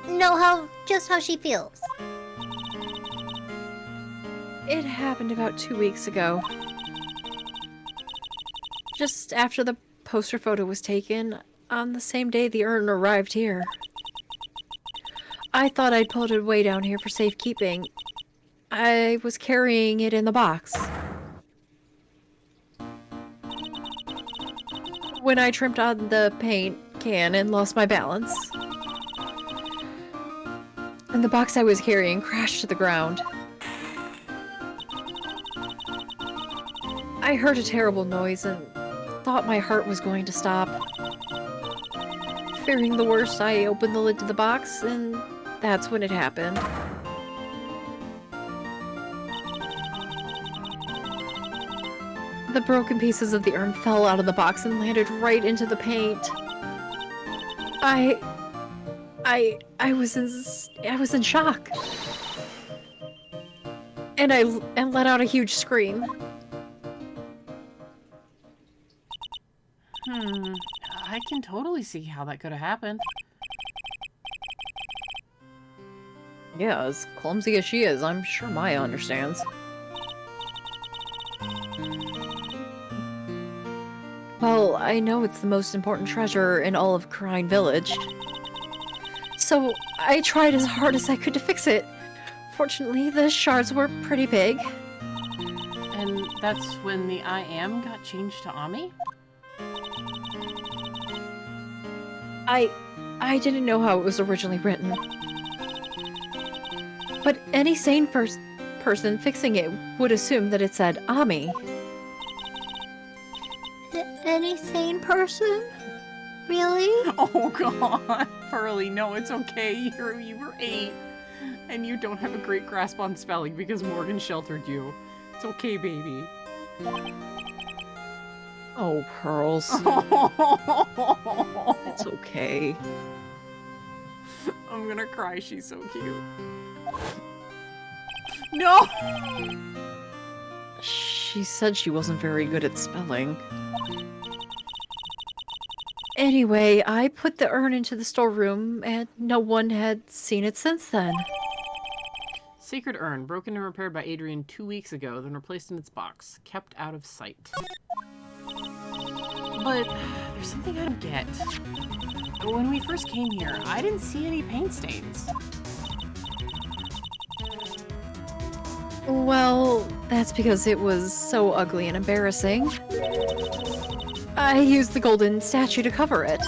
know just how she feels. It happened about 2 weeks ago. Just after the poster photo was taken, on the same day the urn arrived here. I thought I'd pulled it way down here for safekeeping. I was carrying it in the box. When I tripped on the paint can and lost my balance, and the box I was carrying crashed to the ground. I heard a terrible noise and thought my heart was going to stop. Fearing the worst, I opened the lid to the box, and that's when it happened. The broken pieces of the urn fell out of the box and landed right into the paint. I was in shock. And I let out a huge scream. I can totally see how that could have happened. Yeah, as clumsy as she is, I'm sure Maya understands. Well, I know it's the most important treasure in all of Crine Village. So I tried as hard as I could to fix it. Fortunately, the shards were pretty big. And That's when the I am got changed to Ami? I didn't know how it was originally written. But any sane person fixing it would assume that it said Ami. Any sane person? Really? Oh god, Pearly, no, it's okay. You were 8, and you don't have a great grasp on spelling because Morgan sheltered you. It's okay, baby. Oh, Pearls. It's okay. I'm gonna cry, she's so cute. No! She said she wasn't very good at spelling. Anyway, I put the urn into the storeroom, and no one had seen it since then. Sacred urn, broken and repaired by Adrian 2 weeks ago, then replaced in its box. Kept out of sight. But there's something I don't get. When we first came here, I didn't see any paint stains. Well, that's because it was so ugly and embarrassing. I used the golden statue to cover it.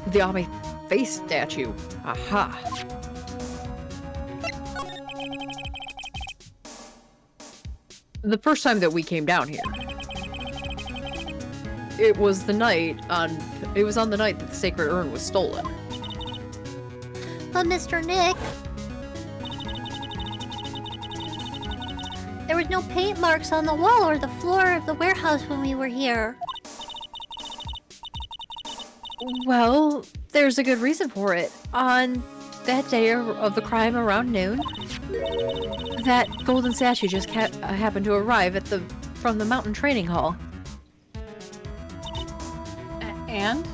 The Ami face statue. Aha. The first time that we came down here, it was on the night that the sacred urn was stolen. But Mr. Nick, there was no paint marks on the wall or the floor of the warehouse when we were here. Well, there's a good reason for it. On that day of the crime around noon, that golden statue just happened to arrive from the mountain training hall. And?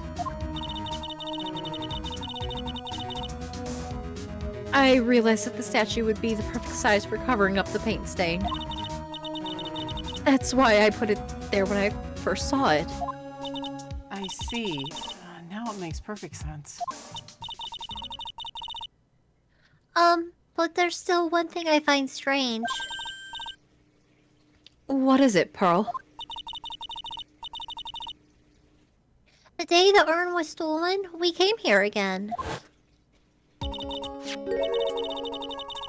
I realized that the statue would be the perfect size for covering up the paint stain. That's why I put it there when I first saw it. I see. Now it makes perfect sense. But there's still one thing I find strange. What is it, Pearl? The day the urn was stolen, we came here again.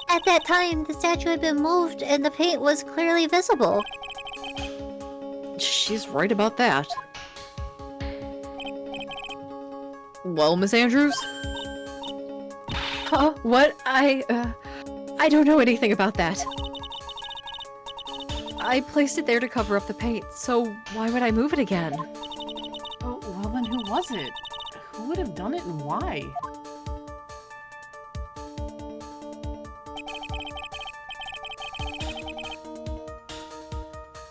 At that time, the statue had been moved and the paint was clearly visible. She's right about that. Well, Miss Andrews? Huh? What? I don't know anything about that. I placed it there to cover up the paint, so why would I move it again? Oh, well then who was it? Who would have done it and why?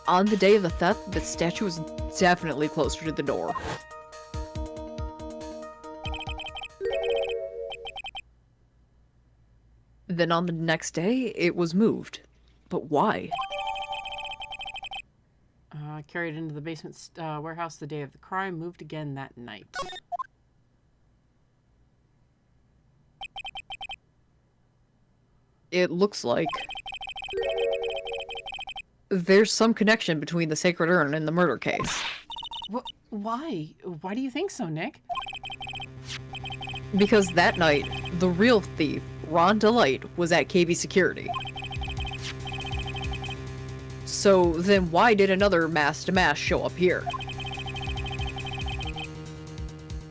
On the day of the theft, the statue was definitely closer to the door. Then on the next day, it was moved. But why? Carried into the basement warehouse the day of the crime, moved again that night. It looks like there's some connection between the sacred urn and the murder case. Why? Why do you think so, Nick? Because that night, the real thief, Ron Delight, was at KB Security. So then why did another DeMasque show up here?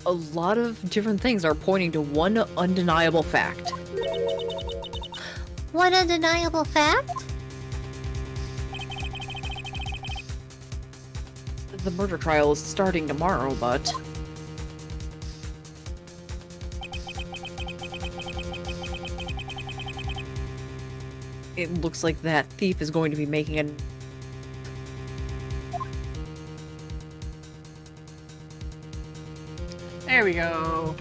A lot of different things are pointing to one undeniable fact. One undeniable fact? The murder trial is starting tomorrow, but... it looks like that thief is going to be making an... There we go.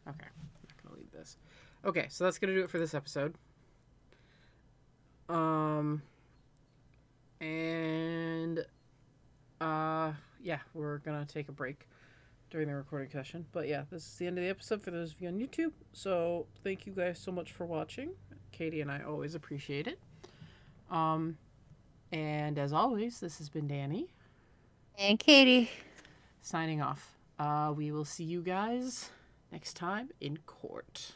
Okay, I'm not gonna leave this. Okay, so that's gonna do it for this episode. yeah, we're gonna take a break during the recording session. But yeah, this is the end of the episode for those of you on YouTube. So thank you guys so much for watching. Katie and I always appreciate it. And as always, this has been Danny. And Katie. Signing off. We will see you guys next time in court.